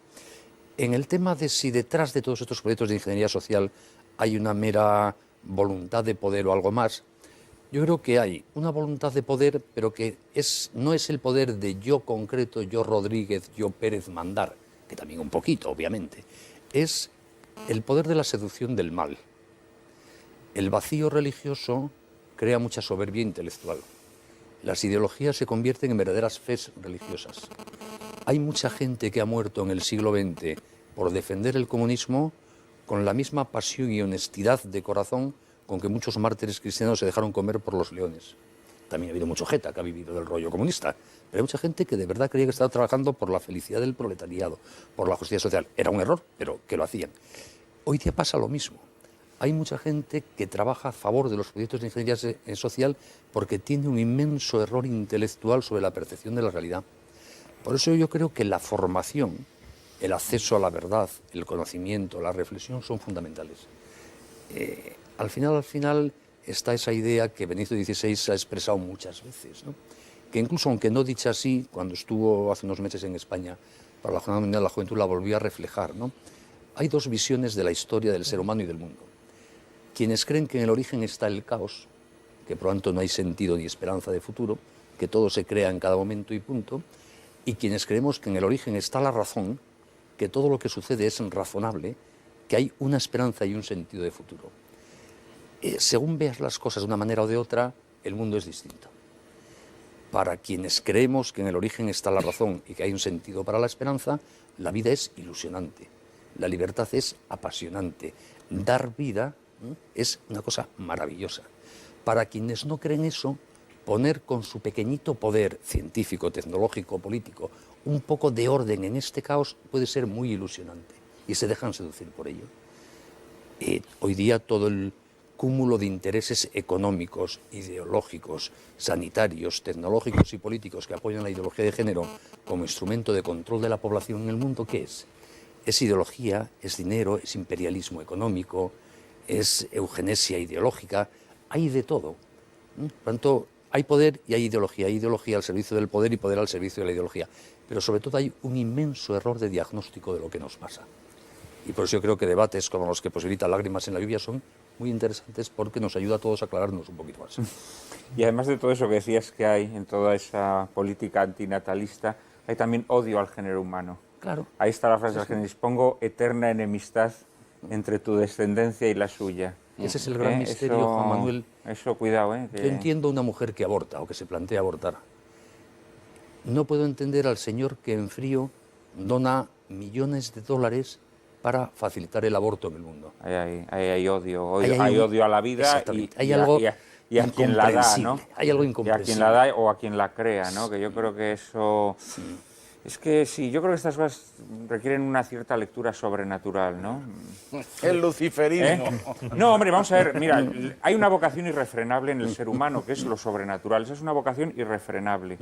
Speaker 3: En el tema de si detrás de todos estos proyectos de ingeniería social hay una mera voluntad de poder o algo más, yo creo que hay una voluntad de poder, pero que no es el poder de yo concreto, yo Rodríguez, yo Pérez mandar, que también un poquito, obviamente. Es el poder de la seducción del mal. El vacío religioso crea mucha soberbia intelectual. Las ideologías se convierten en verdaderas fes religiosas. Hay mucha gente que ha muerto en el siglo XX por defender el comunismo con la misma pasión y honestidad de corazón con que muchos mártires cristianos se dejaron comer por los leones. También ha habido mucho jeta que ha vivido del rollo comunista, pero hay mucha gente que de verdad creía que estaba trabajando por la felicidad del proletariado, por la justicia social. Era un error, pero que lo hacían. Hoy día pasa lo mismo. hay mucha gente que trabaja a favor de los proyectos de ingeniería social porque tiene un inmenso error intelectual sobre la percepción de la realidad. Por eso yo creo que la formación, el acceso a la verdad, el conocimiento, la reflexión son fundamentales. Al final está esa idea que Benito XVI ha expresado muchas veces, ¿no? Que incluso aunque no dicha así, cuando estuvo hace unos meses en España para la Jornada Mundial de la Juventud la volvió a reflejar, ¿no? Hay dos visiones de la historia del ser humano y del mundo. Quienes creen que en el origen está el caos, que por lo tanto no hay sentido ni esperanza de futuro, que todo se crea en cada momento y punto, y quienes creemos que en el origen está la razón, que todo lo que sucede es razonable, que hay una esperanza y un sentido de futuro. Según veas las cosas de una manera o de otra, el mundo es distinto. Para quienes creemos que en el origen está la razón y que hay un sentido para la esperanza, la vida es ilusionante, la libertad es apasionante, dar vida es una cosa maravillosa. Para quienes no creen eso, poner con su pequeñito poder científico, tecnológico, político, un poco de orden en este caos puede ser muy ilusionante y se dejan seducir por ello. Hoy día todo el cúmulo de intereses económicos, ideológicos, sanitarios, tecnológicos y políticos que apoyan la ideología de género como instrumento de control de la población en el mundo, ¿qué es? Es ideología, es dinero, es imperialismo económico, es eugenesia ideológica, hay de todo. Por tanto, hay poder y hay ideología al servicio del poder y poder al servicio de la ideología. Pero sobre todo hay un inmenso error de diagnóstico de lo que nos pasa. Y por eso yo creo que debates como los que posibilitan Lágrimas en la lluvia son muy interesantes porque nos ayuda a todos a aclararnos un poquito más.
Speaker 1: Y además de todo eso que decías que hay en toda esa política antinatalista, hay también odio al género humano.
Speaker 3: Claro.
Speaker 1: Ahí está la frase que dispongo, eterna enemistad entre tu descendencia y la suya.
Speaker 3: Ese es el gran misterio, Juan Manuel.
Speaker 1: Eso, cuidado,
Speaker 3: Yo entiendo a una mujer que aborta o que se plantea abortar. No puedo entender al señor que en frío dona millones de dólares para facilitar el aborto en el mundo.
Speaker 1: Hay odio. Hay odio a la vida y a quien la da, ¿no?
Speaker 3: Hay algo
Speaker 1: Y
Speaker 3: incomprensible.
Speaker 1: a quien la da o a quien la crea, ¿no? Que yo creo que eso... Sí. Es que sí, yo creo que estas cosas requieren una cierta lectura sobrenatural, ¿no?
Speaker 5: El luciferismo.
Speaker 1: No, hombre, vamos a ver, mira, hay una vocación irrefrenable en el ser humano, que es lo sobrenatural. Esa es una vocación irrefrenable.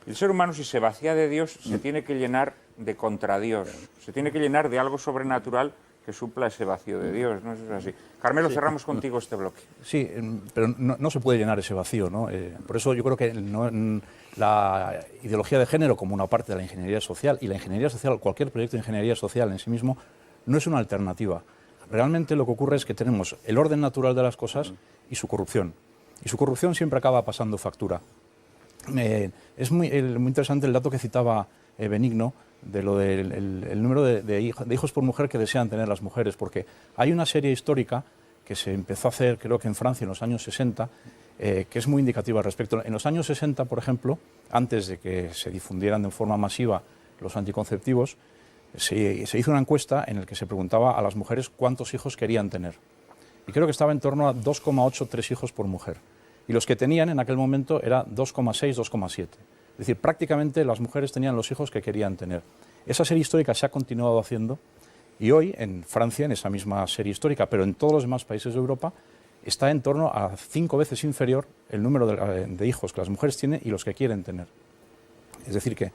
Speaker 1: El ser humano, si se vacía de Dios, se tiene que llenar de contradios, se tiene que llenar de algo sobrenatural que supla ese vacío de Dios, ¿no? Eso es así. Carmelo, cerramos contigo este bloque.
Speaker 4: Sí, pero no se puede llenar ese vacío, ¿no? Por eso yo creo que la ideología de género como una parte de la ingeniería social, y la ingeniería social, cualquier proyecto de ingeniería social en sí mismo, no es una alternativa. Realmente lo que ocurre es que tenemos el orden natural de las cosas y su corrupción. Y su corrupción siempre acaba pasando factura. Es muy interesante el dato que citaba Benigno, de lo del el número de hijos por mujer que desean tener las mujeres, porque hay una serie histórica que se empezó a hacer, creo que en Francia, en los años 60, que es muy indicativa al respecto. En los años 60, por ejemplo, antes de que se difundieran de forma masiva los anticonceptivos, se hizo una encuesta en la que se preguntaba a las mujeres cuántos hijos querían tener. Y creo que estaba en torno a 2,83 hijos por mujer. Y los que tenían en aquel momento era 2,6, 2,7. Es decir, prácticamente las mujeres tenían los hijos que querían tener. Esa serie histórica se ha continuado haciendo y hoy en Francia, en esa misma serie histórica, pero en todos los demás países de Europa, está en torno a 5 veces inferior el número de hijos que las mujeres tienen y los que quieren tener. Es decir, que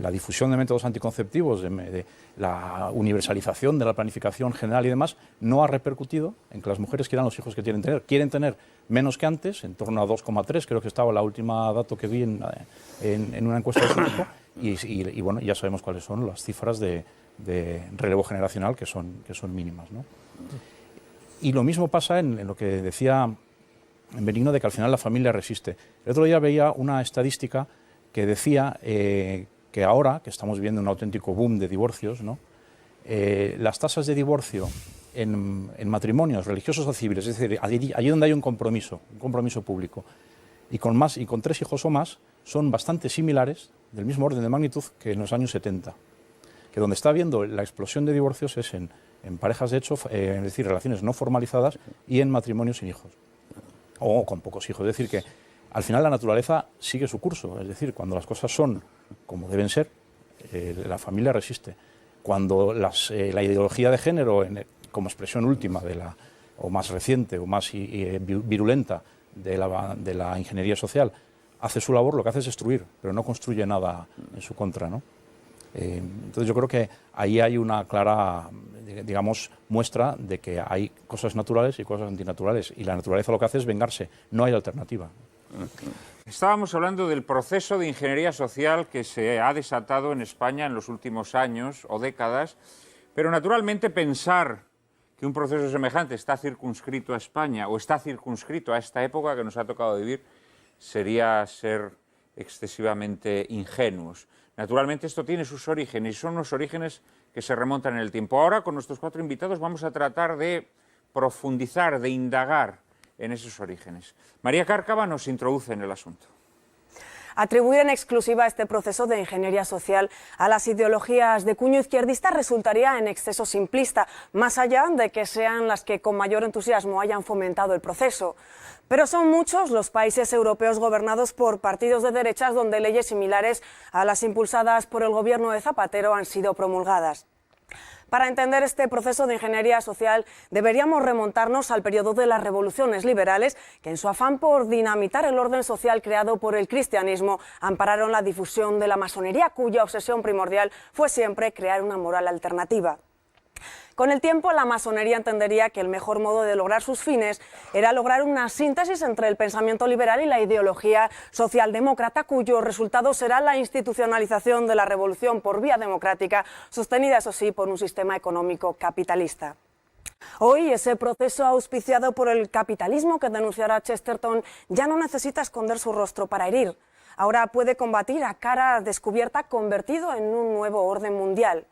Speaker 4: la difusión de métodos anticonceptivos, de la universalización de la planificación general y demás, no ha repercutido en que las mujeres quieran los hijos que quieren tener. Quieren tener menos que antes, en torno a 2,3, creo que estaba la última dato que vi en una encuesta de ese tipo, y bueno, ya sabemos cuáles son las cifras de relevo generacional, que son mínimas, ¿no? Y lo mismo pasa en lo que decía Benigno, de que al final la familia resiste. El otro día veía una estadística que decía que ahora, que estamos viviendo un auténtico boom de divorcios, ¿no? Las tasas de divorcio en matrimonios religiosos o civiles, es decir, allí donde hay un compromiso público, y con 3 hijos o más, son bastante similares, del mismo orden de magnitud, que en los años 70. Que donde está habiendo la explosión de divorcios es en parejas de hecho, es decir, relaciones no formalizadas, y en matrimonios sin hijos, o con pocos hijos. Es decir, que al final la naturaleza sigue su curso, es decir, cuando las cosas son como deben ser, la familia resiste. Cuando la ideología de género, como expresión última de o más reciente o más virulenta de la ingeniería social hace su labor, lo que hace es destruir, pero no construye nada en su contra, ¿no? Entonces yo creo que ahí hay una clara, digamos, muestra de que hay cosas naturales y cosas antinaturales, y la naturaleza lo que hace es vengarse, no hay alternativa.
Speaker 1: Estábamos hablando del proceso de ingeniería social que se ha desatado en España en los últimos años o décadas, pero naturalmente pensar que un proceso semejante está circunscrito a España o está circunscrito a esta época que nos ha tocado vivir sería ser excesivamente ingenuos. Naturalmente esto tiene sus orígenes y son unos orígenes que se remontan en el tiempo. Ahora con nuestros 4 invitados vamos a tratar de profundizar, de indagar en esos orígenes. María Cárcava nos introduce en el asunto.
Speaker 2: Atribuir en exclusiva este proceso de ingeniería social a las ideologías de cuño izquierdista resultaría en exceso simplista, más allá de que sean las que con mayor entusiasmo hayan fomentado el proceso. Pero son muchos los países europeos gobernados por partidos de derechas donde leyes similares a las impulsadas por el gobierno de Zapatero han sido promulgadas. Para entender este proceso de ingeniería social deberíamos remontarnos al periodo de las revoluciones liberales que en su afán por dinamitar el orden social creado por el cristianismo ampararon la difusión de la masonería, cuya obsesión primordial fue siempre crear una moral alternativa. Con el tiempo, la masonería entendería que el mejor modo de lograr sus fines era lograr una síntesis entre el pensamiento liberal y la ideología socialdemócrata, cuyo resultado será la institucionalización de la revolución por vía democrática, sostenida, eso sí, por un sistema económico capitalista. Hoy, ese proceso auspiciado por el capitalismo que denunciará Chesterton ya no necesita esconder su rostro para herir. Ahora puede combatir a cara descubierta, convertido en un nuevo orden mundial.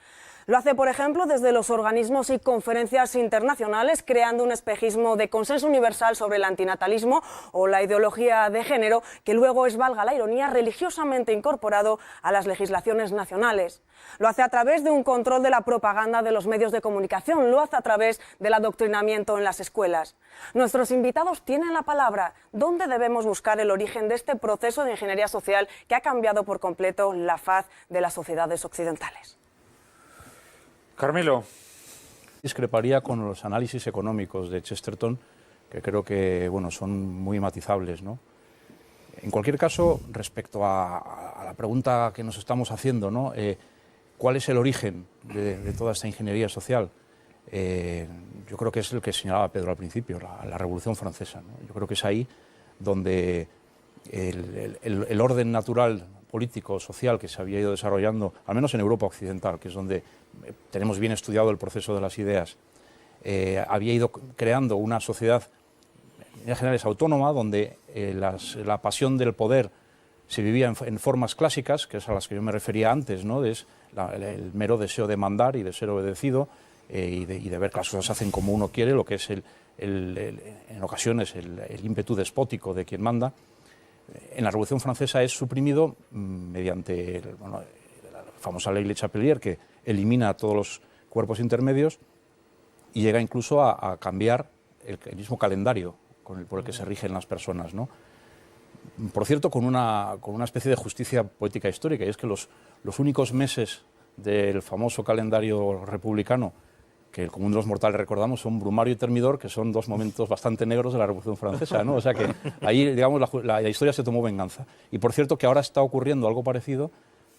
Speaker 2: Lo hace, por ejemplo, desde los organismos y conferencias internacionales, creando un espejismo de consenso universal sobre el antinatalismo o la ideología de género, que luego es, valga la ironía, religiosamente incorporado a las legislaciones nacionales. Lo hace a través de un control de la propaganda de los medios de comunicación, lo hace a través del adoctrinamiento en las escuelas. Nuestros invitados tienen la palabra. ¿Dónde debemos buscar el origen de este proceso de ingeniería social que ha cambiado por completo la faz de las sociedades occidentales?
Speaker 1: Carmelo.
Speaker 4: Discreparía con los análisis económicos de Chesterton, que creo que son muy matizables, ¿no? En cualquier caso, respecto a la pregunta que nos estamos haciendo, ¿no? ¿Cuál es el origen de toda esta ingeniería social? Yo creo que es el que señalaba Pedro al principio, la Revolución Francesa, ¿no? Yo creo que es ahí donde el orden natural político, social que se había ido desarrollando, al menos en Europa occidental, que es donde tenemos bien estudiado el proceso de las ideas, había ido creando una sociedad en general autónoma, donde la pasión del poder se vivía en formas clásicas, que es a las que yo me refería antes, ¿no? Es el mero deseo de mandar y de ser obedecido y de ver que las cosas se hacen como uno quiere, lo que es en ocasiones el ímpetu despótico de quien manda. En la Revolución Francesa es suprimido mediante la famosa ley Le Chapelier, que elimina todos los cuerpos intermedios y llega incluso a cambiar el mismo calendario por el que se rigen las personas, ¿no? Por cierto, con una especie de justicia poética histórica, y es que los únicos meses del famoso calendario republicano que el común de los mortales recordamos son Brumario y Termidor, que son 2 momentos bastante negros de la Revolución Francesa, ¿no? O sea que ahí, digamos, la historia se tomó venganza. Y por cierto que ahora está ocurriendo algo parecido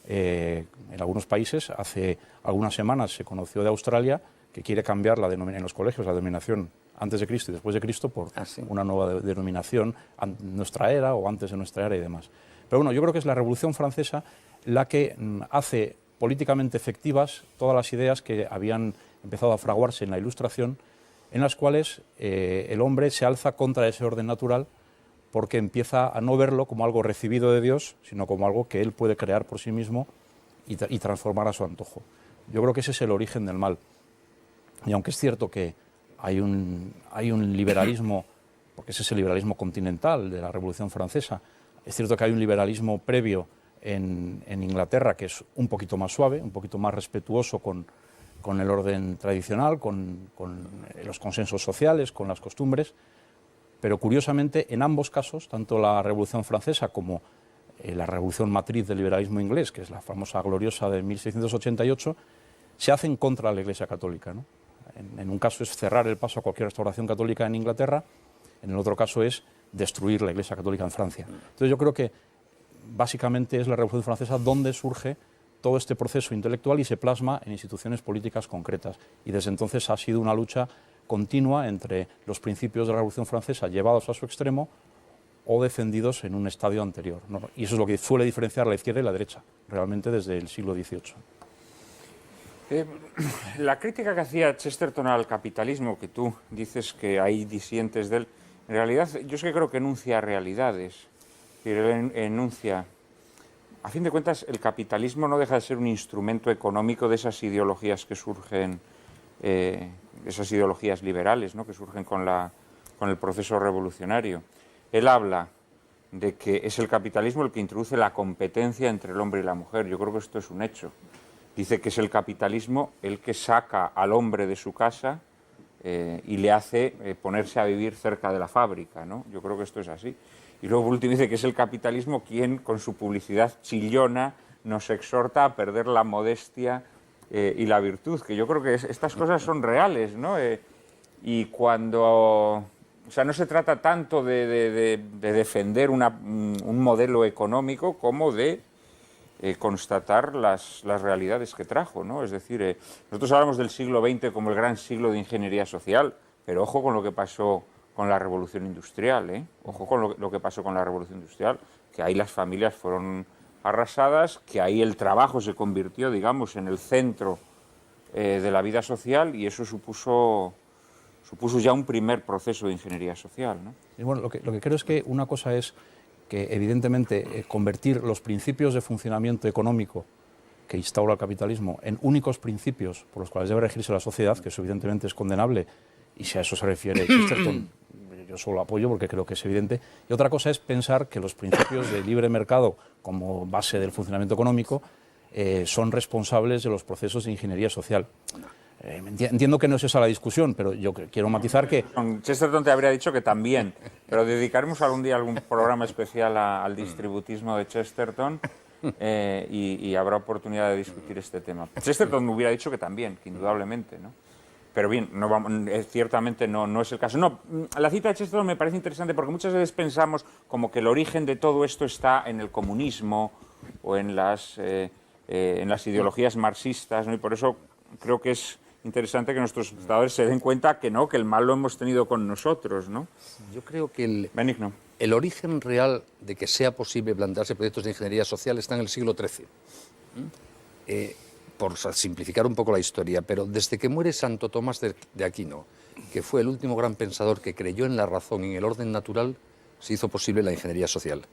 Speaker 4: en algunos países. Hace algunas semanas se conoció de Australia que quiere cambiar en los colegios la denominación antes de Cristo y después de Cristo por una nueva denominación, nuestra era o antes de nuestra era y demás. Pero bueno, yo creo que es la Revolución Francesa la que hace políticamente efectivas todas las ideas que habían empezado a fraguarse en la Ilustración, en las cuales el hombre se alza contra ese orden natural porque empieza a no verlo como algo recibido de Dios, sino como algo que él puede crear por sí mismo y transformar a su antojo. Yo creo que ese es el origen del mal. Y aunque es cierto que hay un liberalismo, porque ese es el liberalismo continental de la Revolución Francesa, es cierto que hay un liberalismo previo en Inglaterra que es un poquito más suave, un poquito más respetuoso con el orden tradicional, con los consensos sociales, con las costumbres, pero curiosamente en ambos casos, tanto la Revolución Francesa como la revolución matriz del liberalismo inglés, que es la famosa gloriosa de 1688, se hacen contra la Iglesia Católica, ¿no? En un caso es cerrar el paso a cualquier restauración católica en Inglaterra, en el otro caso es destruir la Iglesia Católica en Francia. Entonces yo creo que básicamente es la Revolución Francesa donde surge todo este proceso intelectual y se plasma en instituciones políticas concretas. Y desde entonces ha sido una lucha continua entre los principios de la Revolución Francesa llevados a su extremo o defendidos en un estadio anterior, ¿no? Y eso es lo que suele diferenciar la izquierda y la derecha, realmente desde el siglo XVIII.
Speaker 1: La crítica que hacía Chesterton al capitalismo, que tú dices que hay disientes de él, en realidad yo es que creo que enuncia realidades. Él enuncia, a fin de cuentas, el capitalismo no deja de ser un instrumento económico de esas ideologías que surgen, esas ideologías liberales, ¿no?, que surgen con el proceso revolucionario. Él habla de que es el capitalismo el que introduce la competencia entre el hombre y la mujer. Yo creo que esto es un hecho. Dice que es el capitalismo el que saca al hombre de su casa y le hace ponerse a vivir cerca de la fábrica, ¿no? Yo creo que esto es así. Y luego, por último, dice que es el capitalismo quien, con su publicidad chillona, nos exhorta a perder la modestia y la virtud, que yo creo que estas cosas son reales, ¿no? Y cuando... O sea, no se trata tanto de defender un modelo económico como de constatar las realidades que trajo, ¿no? Es decir, nosotros hablamos del siglo XX como el gran siglo de ingeniería social, pero ojo con lo que pasó con la Revolución Industrial, ¿eh? Ojo con lo que pasó con la Revolución Industrial, que ahí las familias fueron arrasadas, que ahí el trabajo se convirtió, digamos, en el centro de la vida social, y eso supuso ya un primer proceso de ingeniería social, ¿no?
Speaker 4: Y bueno, lo que creo es que una cosa es que, evidentemente, convertir los principios de funcionamiento económico que instaura el capitalismo en únicos principios por los cuales debe regirse la sociedad, que eso evidentemente es condenable, y si a eso se refiere Chesterton, yo solo apoyo porque creo que es evidente. Y otra cosa es pensar que los principios de libre mercado como base del funcionamiento económico son responsables de los procesos de ingeniería social. Entiendo que no es esa la discusión, pero yo quiero matizar que...
Speaker 1: Chesterton te habría dicho que también, pero dedicaremos algún día algún programa especial al distributismo de Chesterton y habrá oportunidad de discutir este tema. Chesterton me hubiera dicho que también, que indudablemente, ¿no? Pero bien, ciertamente no es el caso. No, la cita de Chesterton me parece interesante porque muchas veces pensamos como que el origen de todo esto está en el comunismo o en las ideologías marxistas, ¿no? Y por eso creo que es interesante que nuestros espectadores se den cuenta que no, que el mal lo hemos tenido con nosotros, ¿no?
Speaker 3: Yo creo que
Speaker 1: Benigno.
Speaker 3: el origen real de que sea posible plantearse proyectos de ingeniería social está en el siglo XIII. Por simplificar un poco la historia, pero desde que muere Santo Tomás de Aquino, que fue el último gran pensador que creyó en la razón y en el orden natural, se hizo posible la ingeniería social.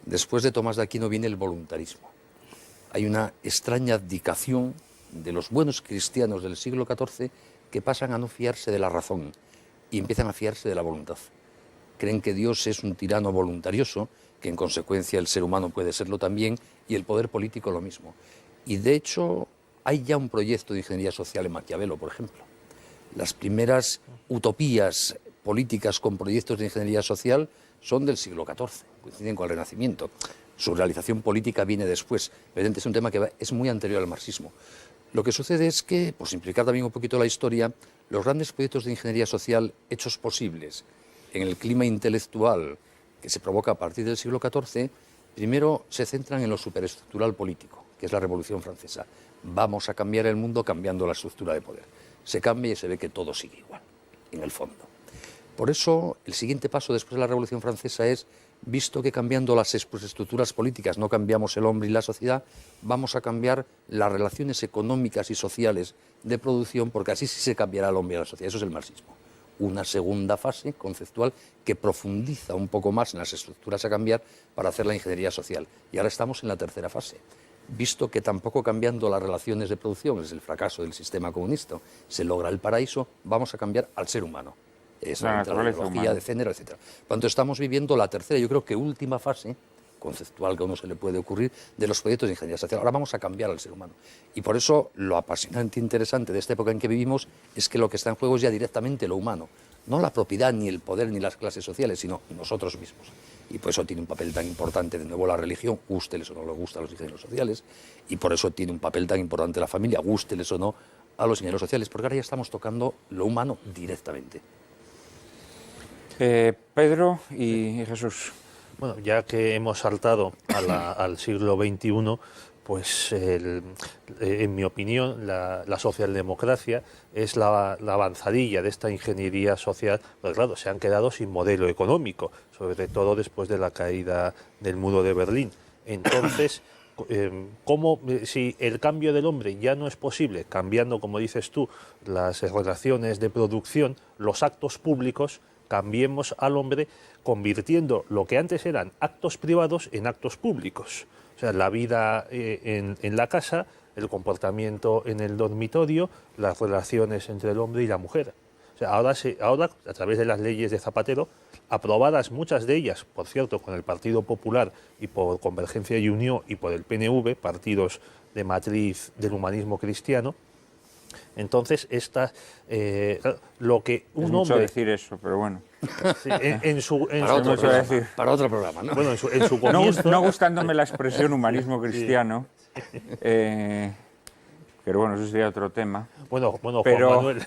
Speaker 3: Después de Tomás de Aquino viene el voluntarismo. Hay una extraña abdicación de los buenos cristianos del siglo XIV que pasan a no fiarse de la razón y empiezan a fiarse de la voluntad. Creen que Dios es un tirano voluntarioso, que en consecuencia el ser humano puede serlo también, y el poder político lo mismo. Y de hecho hay ya un proyecto de ingeniería social en Maquiavelo, por ejemplo. Las primeras utopías políticas con proyectos de ingeniería social son del siglo XIV, coinciden con el Renacimiento. Su realización política viene después. Evidentemente es un tema que es muy anterior al marxismo. Lo que sucede es que, por simplificar también un poquito la historia, los grandes proyectos de ingeniería social hechos posibles en el clima intelectual que se provoca a partir del siglo XIV, primero se centran en lo superestructural político, que es la Revolución Francesa. Vamos a cambiar el mundo cambiando la estructura de poder. Se cambia y se ve que todo sigue igual, en el fondo. Por eso, el siguiente paso después de la Revolución Francesa es, visto que cambiando las estructuras políticas no cambiamos el hombre y la sociedad, vamos a cambiar las relaciones económicas y sociales de producción, porque así sí se cambiará el hombre y la sociedad. Eso es el marxismo. Una segunda fase conceptual que profundiza un poco más en las estructuras a cambiar para hacer la ingeniería social. Y ahora estamos en la tercera fase. Visto que tampoco cambiando las relaciones de producción, es el fracaso del sistema comunista, se logra el paraíso, vamos a cambiar al ser humano. Es la ideología de género, etc. Por lo tanto, estamos viviendo la tercera, yo creo que última fase conceptual que a uno se le puede ocurrir de los proyectos de ingeniería social. Ahora vamos a cambiar al ser humano. Y por eso lo apasionante e interesante de esta época en que vivimos es que lo que está en juego es ya directamente lo humano. No la propiedad, ni el poder, ni las clases sociales, sino nosotros mismos. Y por eso tiene un papel tan importante, de nuevo, la religión, gústeles o no les gusta a los ingenieros sociales, y por eso tiene un papel tan importante la familia, gústeles o no a los ingenieros sociales, porque ahora ya estamos tocando lo humano directamente.
Speaker 1: Pedro y Jesús.
Speaker 6: Bueno, ya que hemos saltado al siglo XXI, pues en mi opinión la socialdemocracia es la avanzadilla de esta ingeniería social, porque claro, se han quedado sin modelo económico, sobre todo después de la caída del muro de Berlín. Entonces, si el cambio del hombre ya no es posible, cambiando, como dices tú, las relaciones de producción, los actos públicos, cambiemos al hombre convirtiendo lo que antes eran actos privados en actos públicos. O sea, la vida en la casa, el comportamiento en el dormitorio, las relaciones entre el hombre y la mujer. O sea, ahora, a través de las leyes de Zapatero, aprobadas muchas de ellas, por cierto, con el Partido Popular y por Convergencia y Unión y por el PNV, partidos de matriz del humanismo cristiano. Entonces, lo que un
Speaker 1: Es
Speaker 6: hombre...
Speaker 1: mucho decir eso, pero bueno.
Speaker 6: Sí,
Speaker 3: para otro programa, ¿no?
Speaker 6: Bueno, en su comienzo...
Speaker 1: No gustándome la expresión humanismo cristiano, pero bueno, eso sería otro tema.
Speaker 6: Bueno,
Speaker 1: pero,
Speaker 6: Juan Manuel,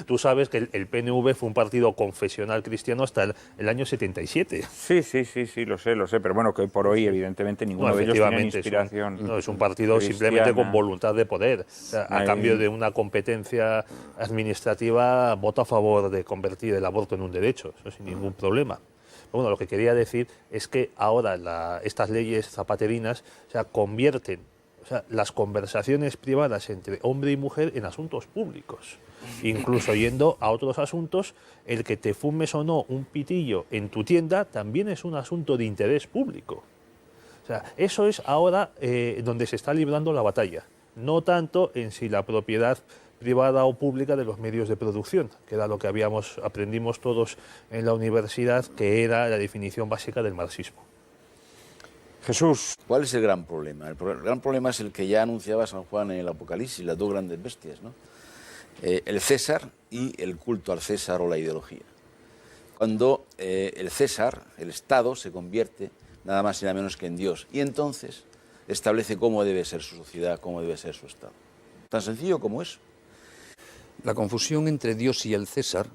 Speaker 6: tú sabes que el PNV fue un partido confesional cristiano hasta el año 77.
Speaker 1: Sí, lo sé, pero bueno, que hoy por hoy, evidentemente, ninguno de ellos tiene inspiración.
Speaker 6: Es un partido cristiana, simplemente con voluntad de poder. O sea, a cambio de una competencia administrativa, voto a favor de convertir el aborto en un derecho, eso sin ningún problema. Bueno, lo que quería decir es que ahora estas leyes zapaterinas, o sea, convierten las conversaciones privadas entre hombre y mujer en asuntos públicos, incluso yendo a otros asuntos. El que te fumes o no un pitillo en tu tienda también es un asunto de interés público. O sea, eso es ahora donde se está librando la batalla, no tanto en si la propiedad privada o pública de los medios de producción, que era lo que aprendimos todos en la universidad, que era la definición básica del marxismo.
Speaker 1: Jesús.
Speaker 5: ¿Cuál es el gran problema? El gran problema es el que ya anunciaba San Juan en el Apocalipsis, las dos grandes bestias, ¿no? El César y el culto al César o la ideología. Cuando el César, el Estado, se convierte nada más y nada menos que en Dios, y entonces establece cómo debe ser su sociedad, cómo debe ser su Estado. Tan sencillo como eso.
Speaker 3: La confusión entre Dios y el César,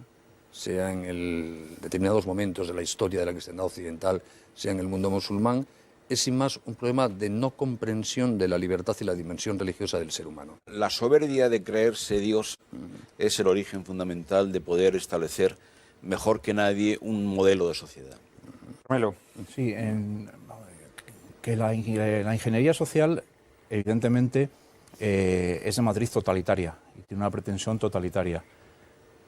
Speaker 3: sea en determinados momentos de la historia de la cristiandad occidental, sea en el mundo musulmán, es sin más un problema de no comprensión de la libertad y la dimensión religiosa del ser humano.
Speaker 5: La soberbia de creerse Dios es el origen fundamental de poder establecer mejor que nadie un modelo de sociedad.
Speaker 1: Carmelo.
Speaker 4: Sí, que la ingeniería social, evidentemente, es de matriz totalitaria y tiene una pretensión totalitaria.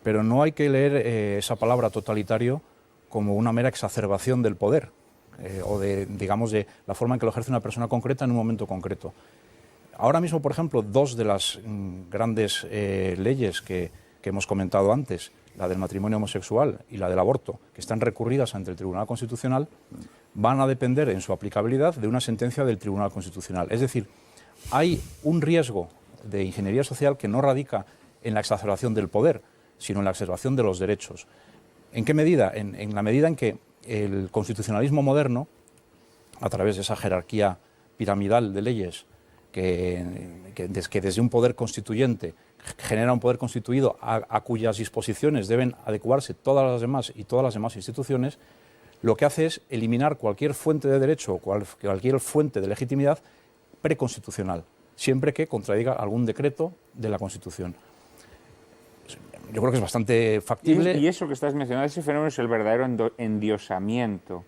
Speaker 4: Pero no hay que leer esa palabra totalitario como una mera exacerbación del poder. O de la forma en que lo ejerce una persona concreta en un momento concreto. Ahora mismo, por ejemplo, dos de las grandes leyes que hemos comentado antes, la del matrimonio homosexual y la del aborto, que están recurridas ante el Tribunal Constitucional, van a depender en su aplicabilidad de una sentencia del Tribunal Constitucional. Es decir, hay un riesgo de ingeniería social que no radica en la exacerbación del poder, sino en la exacerbación de los derechos. ¿En qué medida? En la medida en que el constitucionalismo moderno, a través de esa jerarquía piramidal de leyes que desde un poder constituyente genera un poder constituido a cuyas disposiciones deben adecuarse todas las demás y todas las demás instituciones, lo que hace es eliminar cualquier fuente de derecho o cualquier fuente de legitimidad preconstitucional, siempre que contradiga algún decreto de la Constitución. Yo creo que es bastante factible.
Speaker 1: Y eso que estás mencionando, ese fenómeno es el verdadero endiosamiento,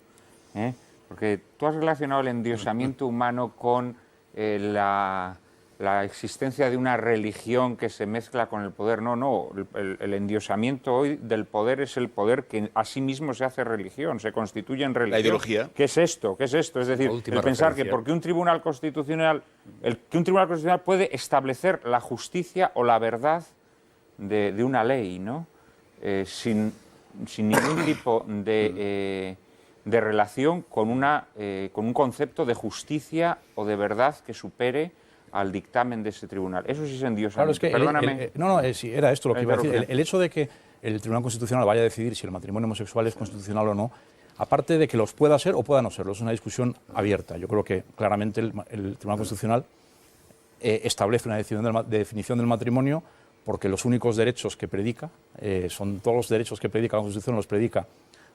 Speaker 1: ¿eh? Porque tú has relacionado el endiosamiento humano con la existencia de una religión que se mezcla con el poder. No, el endiosamiento hoy del poder es el poder que a sí mismo se hace religión, se constituye en religión.
Speaker 5: La ideología.
Speaker 1: ¿Qué es esto? Es decir, el pensar que porque un tribunal constitucional puede establecer la justicia o la verdad de una ley, ¿no? Sin ningún tipo de relación con un concepto de justicia o de verdad que supere al dictamen de ese tribunal. Eso sí es endiosamiento.
Speaker 4: Claro, es que
Speaker 1: perdóname.
Speaker 4: Sí, era esto lo que iba a decir. El hecho de que el Tribunal Constitucional vaya a decidir si el matrimonio homosexual es constitucional o no, aparte de que los pueda ser o pueda no serlo, es una discusión abierta. Yo creo que claramente el Tribunal Constitucional establece una definición del matrimonio porque los únicos derechos que predica, son todos los derechos que predica la Constitución, los predica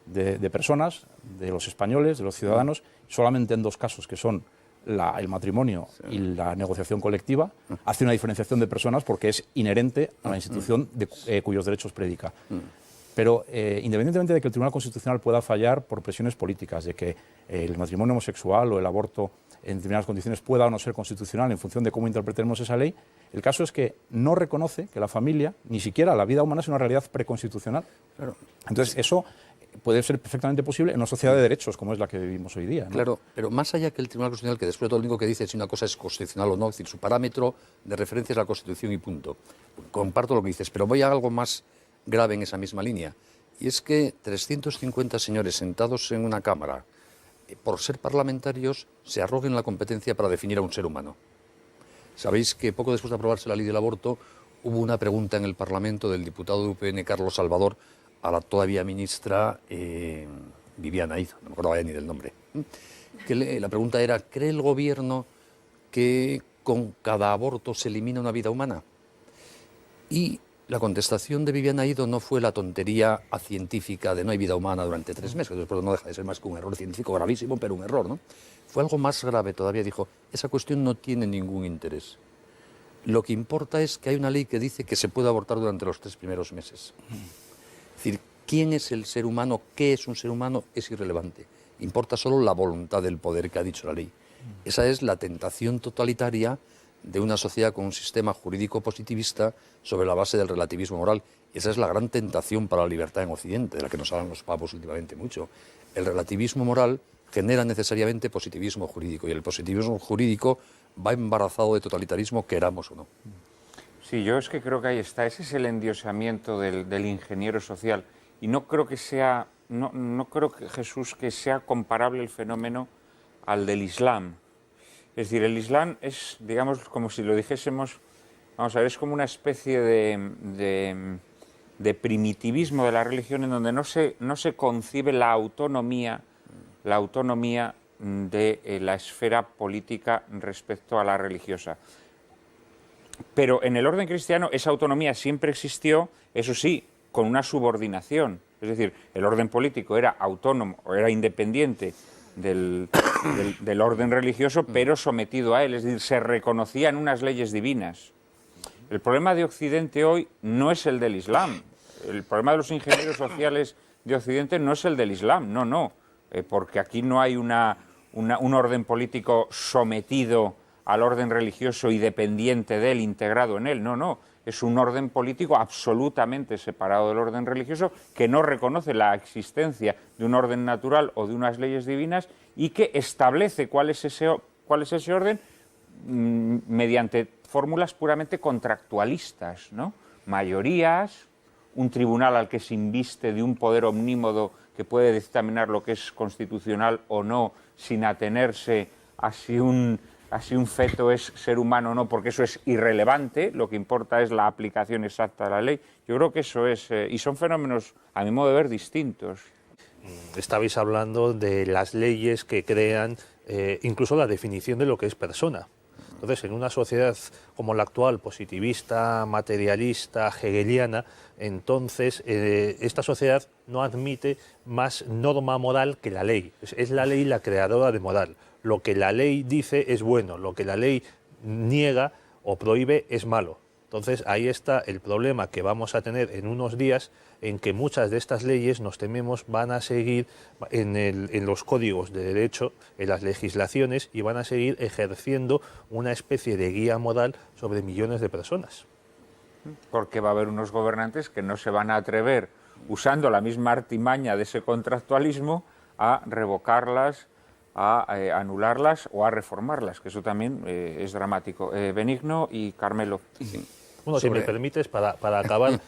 Speaker 4: de personas, de los españoles, de los ciudadanos, solamente en 2 casos, que son el matrimonio y la negociación colectiva, hace una diferenciación de personas porque es inherente a la institución cuyos derechos predica. Pero independientemente de que el Tribunal Constitucional pueda fallar por presiones políticas, de que el matrimonio homosexual o el aborto en determinadas condiciones pueda o no ser constitucional en función de cómo interpretemos esa ley, el caso es que no reconoce que la familia, ni siquiera la vida humana, es una realidad preconstitucional.
Speaker 3: Claro.
Speaker 4: Entonces, eso puede ser perfectamente posible en una sociedad de derechos como es la que vivimos hoy día, ¿no?
Speaker 3: Claro, pero más allá que el Tribunal Constitucional, que después todo lo único que dice es si una cosa es constitucional o no, es decir, su parámetro de referencia es la Constitución y punto. Comparto lo que dices, pero voy a algo más grave en esa misma línea. Y es que 350 señores sentados en una Cámara, por ser parlamentarios, se arroguen la competencia para definir a un ser humano. Sabéis que poco después de aprobarse la ley del aborto, hubo una pregunta en el Parlamento del diputado de UPN, Carlos Salvador, a la todavía ministra Viviana Aido, no me acordaba ya ni del nombre. La pregunta era, ¿cree el Gobierno que con cada aborto se elimina una vida humana? Y la contestación de Viviana Aido no fue la tontería científica de no hay vida humana durante 3 meses, que después no deja de ser más que un error científico gravísimo, pero un error, ¿no? Fue algo más grave todavía, dijo, esa cuestión no tiene ningún interés. Lo que importa es que hay una ley que dice que se puede abortar durante los 3 primeros meses. Es decir, quién es el ser humano, qué es un ser humano, es irrelevante. Importa solo la voluntad del poder que ha dicho la ley. Esa es la tentación totalitaria de una sociedad con un sistema jurídico positivista sobre la base del relativismo moral. Esa es la gran tentación para la libertad en Occidente, de la que nos hablan los papos últimamente mucho. El relativismo moral genera necesariamente positivismo jurídico, y el positivismo jurídico va embarazado de totalitarismo, queramos o no.
Speaker 1: Sí, yo es que creo que ahí está. Ese es el endiosamiento del ingeniero social. Y no creo que sea, no creo que, Jesús, que sea comparable el fenómeno al del Islam. Es decir, el Islam es, digamos, como si lo dijésemos, vamos a ver, es como una especie de primitivismo de la religión en donde no se concibe la autonomía de la esfera política respecto a la religiosa. Pero en el orden cristiano esa autonomía siempre existió, eso sí, con una subordinación. Es decir, el orden político era autónomo o era independiente del orden religioso, pero sometido a él. Es decir, se reconocían unas leyes divinas. El problema de Occidente hoy no es el del Islam. El problema de los ingenieros sociales de Occidente no es el del Islam, no. Porque aquí no hay un orden político sometido al orden religioso y dependiente de él, integrado en él, no. Es un orden político absolutamente separado del orden religioso que no reconoce la existencia de un orden natural o de unas leyes divinas y que establece cuál es ese orden mediante fórmulas puramente contractualistas, ¿no? Mayorías, un tribunal al que se inviste de un poder omnímodo que puede dictaminar lo que es constitucional o no sin atenerse a si un feto es ser humano o no, porque eso es irrelevante, lo que importa es la aplicación exacta de la ley. Yo creo que eso es, y son fenómenos, a mi modo de ver, distintos.
Speaker 6: Estabais hablando de las leyes que crean incluso la definición de lo que es persona. Entonces, en una sociedad como la actual, positivista, materialista, hegeliana, entonces esta sociedad no admite más norma moral que la ley. Es la ley la creadora de moral. Lo que la ley dice es bueno, lo que la ley niega o prohíbe es malo. Entonces ahí está el problema que vamos a tener en unos días, en que muchas de estas leyes, nos tememos, van a seguir en los códigos de derecho, en las legislaciones, y van a seguir ejerciendo una especie de guía moral sobre millones de personas.
Speaker 1: Porque va a haber unos gobernantes que no se van a atrever, usando la misma artimaña de ese contractualismo, a revocarlas, a anularlas o a reformarlas, que eso también es dramático. Benigno y Carmelo.
Speaker 3: Sí.
Speaker 6: Bueno, si me permites, para acabar,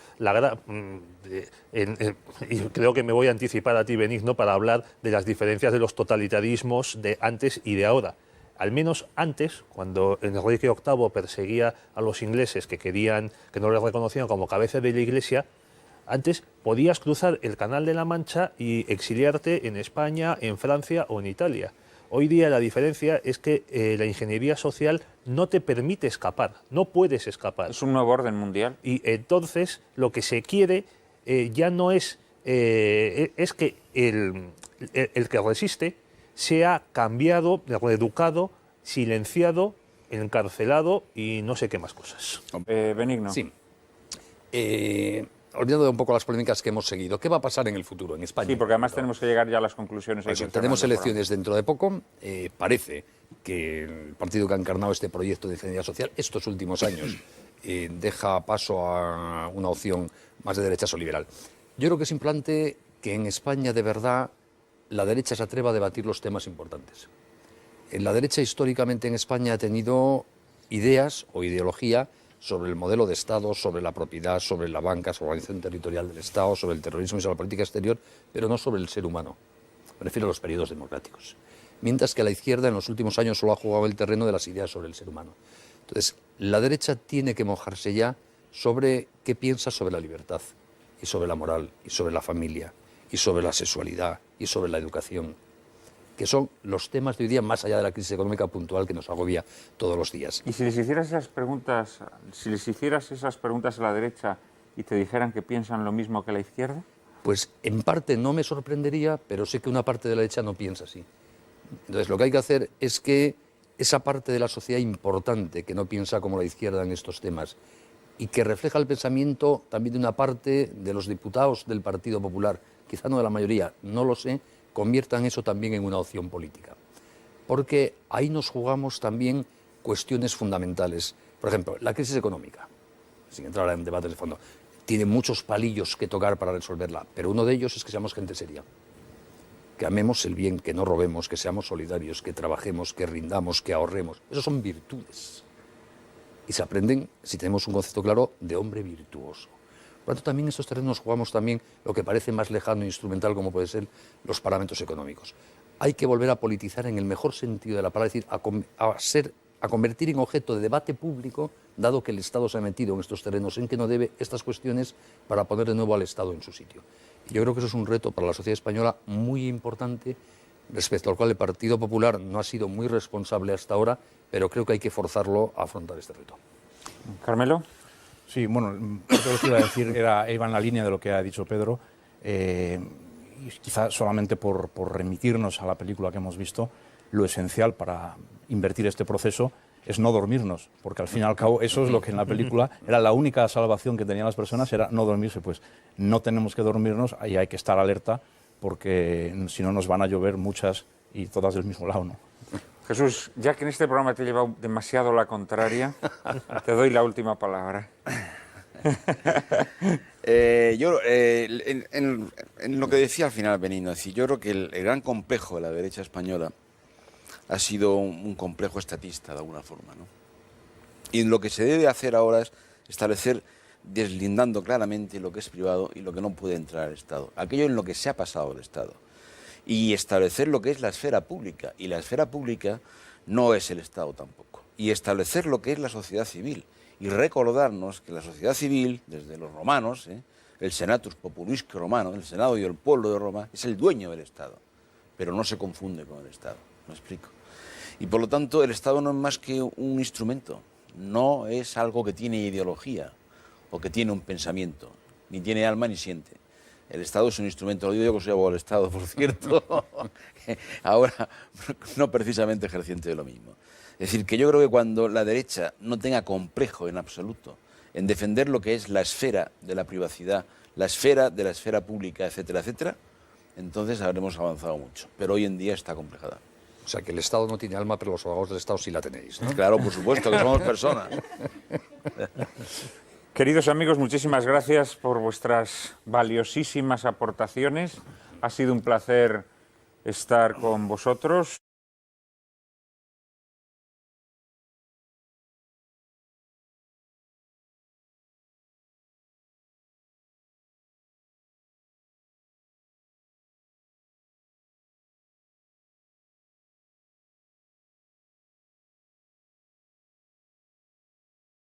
Speaker 6: y creo que me voy a anticipar a ti, Benigno, para hablar de las diferencias de los totalitarismos de antes y de ahora. Al menos antes, cuando Enrique VIII perseguía a los ingleses que no les reconocían como cabeza de la Iglesia, antes podías cruzar el Canal de la Mancha y exiliarte en España, en Francia o en Italia. Hoy día la diferencia es que la ingeniería social no te permite escapar, no puedes escapar.
Speaker 1: Es un nuevo orden mundial.
Speaker 6: Y entonces lo que se quiere ya no es, es que el que resiste sea cambiado, reeducado, silenciado, encarcelado y no sé qué más cosas.
Speaker 1: Benigno.
Speaker 3: Sí. Olvidando un poco las polémicas que hemos seguido, ¿qué va a pasar en el futuro en España?
Speaker 1: Sí, porque además tenemos que llegar ya a las conclusiones.
Speaker 3: Tenemos elecciones dentro de poco. Parece que el partido que ha encarnado este proyecto de ingeniería social estos últimos años deja paso a una opción más de derecha o liberal. Yo creo que es importante que en España de verdad la derecha se atreva a debatir los temas importantes. La derecha históricamente en España ha tenido ideas o ideología sobre el modelo de Estado, sobre la propiedad, sobre la banca, sobre la organización territorial del Estado, sobre el terrorismo y sobre la política exterior, pero no sobre el ser humano. Me refiero a los periodos democráticos. Mientras que la izquierda en los últimos años solo ha jugado el terreno de las ideas sobre el ser humano. Entonces, la derecha tiene que mojarse ya sobre qué piensa sobre la libertad, y sobre la moral, y sobre la familia, y sobre la sexualidad, y sobre la educación, que son los temas de hoy día más allá de la crisis económica puntual que nos agobia todos los días.
Speaker 1: Y si les hicieras esas preguntas, a la derecha y te dijeran que piensan lo mismo que la izquierda,
Speaker 3: pues en parte no me sorprendería, pero sé que una parte de la derecha no piensa así. Entonces lo que hay que hacer es que esa parte de la sociedad importante que no piensa como la izquierda en estos temas y que refleja el pensamiento también de una parte de los diputados del Partido Popular, quizá no de la mayoría, no lo sé, conviertan eso también en una opción política. Porque ahí nos jugamos también cuestiones fundamentales. Por ejemplo, la crisis económica, sin entrar en debates de fondo, tiene muchos palillos que tocar para resolverla, pero uno de ellos es que seamos gente seria, que amemos el bien, que no robemos, que seamos solidarios, que trabajemos, que rindamos, que ahorremos. Esas son virtudes. Y se aprenden si tenemos un concepto claro de hombre virtuoso. Por lo tanto, también en estos terrenos jugamos también lo que parece más lejano e instrumental, como pueden ser los parámetros económicos. Hay que volver a politizar en el mejor sentido de la palabra, es decir, a convertir en objeto de debate público, dado que el Estado se ha metido en estos terrenos en que no debe estas cuestiones, para poner de nuevo al Estado en su sitio. Yo creo que eso es un reto para la sociedad española muy importante, respecto al cual el Partido Popular no ha sido muy responsable hasta ahora, pero creo que hay que forzarlo a afrontar este reto.
Speaker 1: Carmelo.
Speaker 4: Sí, bueno, lo que iba a decir iba en la línea de lo que ha dicho Pedro, y quizá solamente por remitirnos a la película que hemos visto, lo esencial para invertir este proceso es no dormirnos, porque al fin y al cabo eso es lo que en la película era la única salvación que tenían las personas, era no dormirse. Pues no tenemos que dormirnos, ahí hay que estar alerta, porque si no nos van a llover muchas y todas del mismo lado, ¿no?
Speaker 1: Jesús, ya que en este programa te he llevado demasiado la contraria, te doy la última palabra.
Speaker 5: En lo que decía al final Benigno, yo creo que el gran complejo de la derecha española ha sido un complejo estatista de alguna forma, ¿no? Y lo que se debe hacer ahora es establecer, deslindando claramente lo que es privado y lo que no puede entrar al Estado, aquello en lo que se ha pasado el Estado, y establecer lo que es la esfera pública, y la esfera pública no es el Estado tampoco, y establecer lo que es la sociedad civil, y recordarnos que la sociedad civil, desde los romanos, el senatus populusque romano, el Senado y el pueblo de Roma, es el dueño del Estado, pero no se confunde con el Estado, ¿me explico? Y por lo tanto el Estado no es más que un instrumento, no es algo que tiene ideología o que tiene un pensamiento, ni tiene alma ni siente. El Estado es un instrumento, lo digo yo que soy abogado del Estado, por cierto, ahora no precisamente ejerciente de lo mismo. Es decir, que yo creo que cuando la derecha no tenga complejo en absoluto en defender lo que es la esfera de la privacidad, la esfera de la esfera pública, etcétera, etcétera, entonces habremos avanzado mucho. Pero hoy en día está complejada.
Speaker 3: O sea, que el Estado no tiene alma, pero los abogados del Estado sí la tenéis, ¿no?
Speaker 5: Claro, por supuesto, que somos personas.
Speaker 1: Queridos amigos, muchísimas gracias por vuestras valiosísimas aportaciones. Ha sido un placer estar con vosotros.